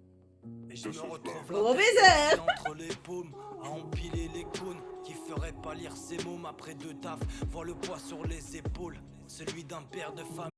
Et je me retrouve Gros la baiser. tête entre les paumes, à empiler les cônes qui feraient pâlir ces mômes après 2 tafs. Vois le poids sur les épaules, celui d'un père de famille.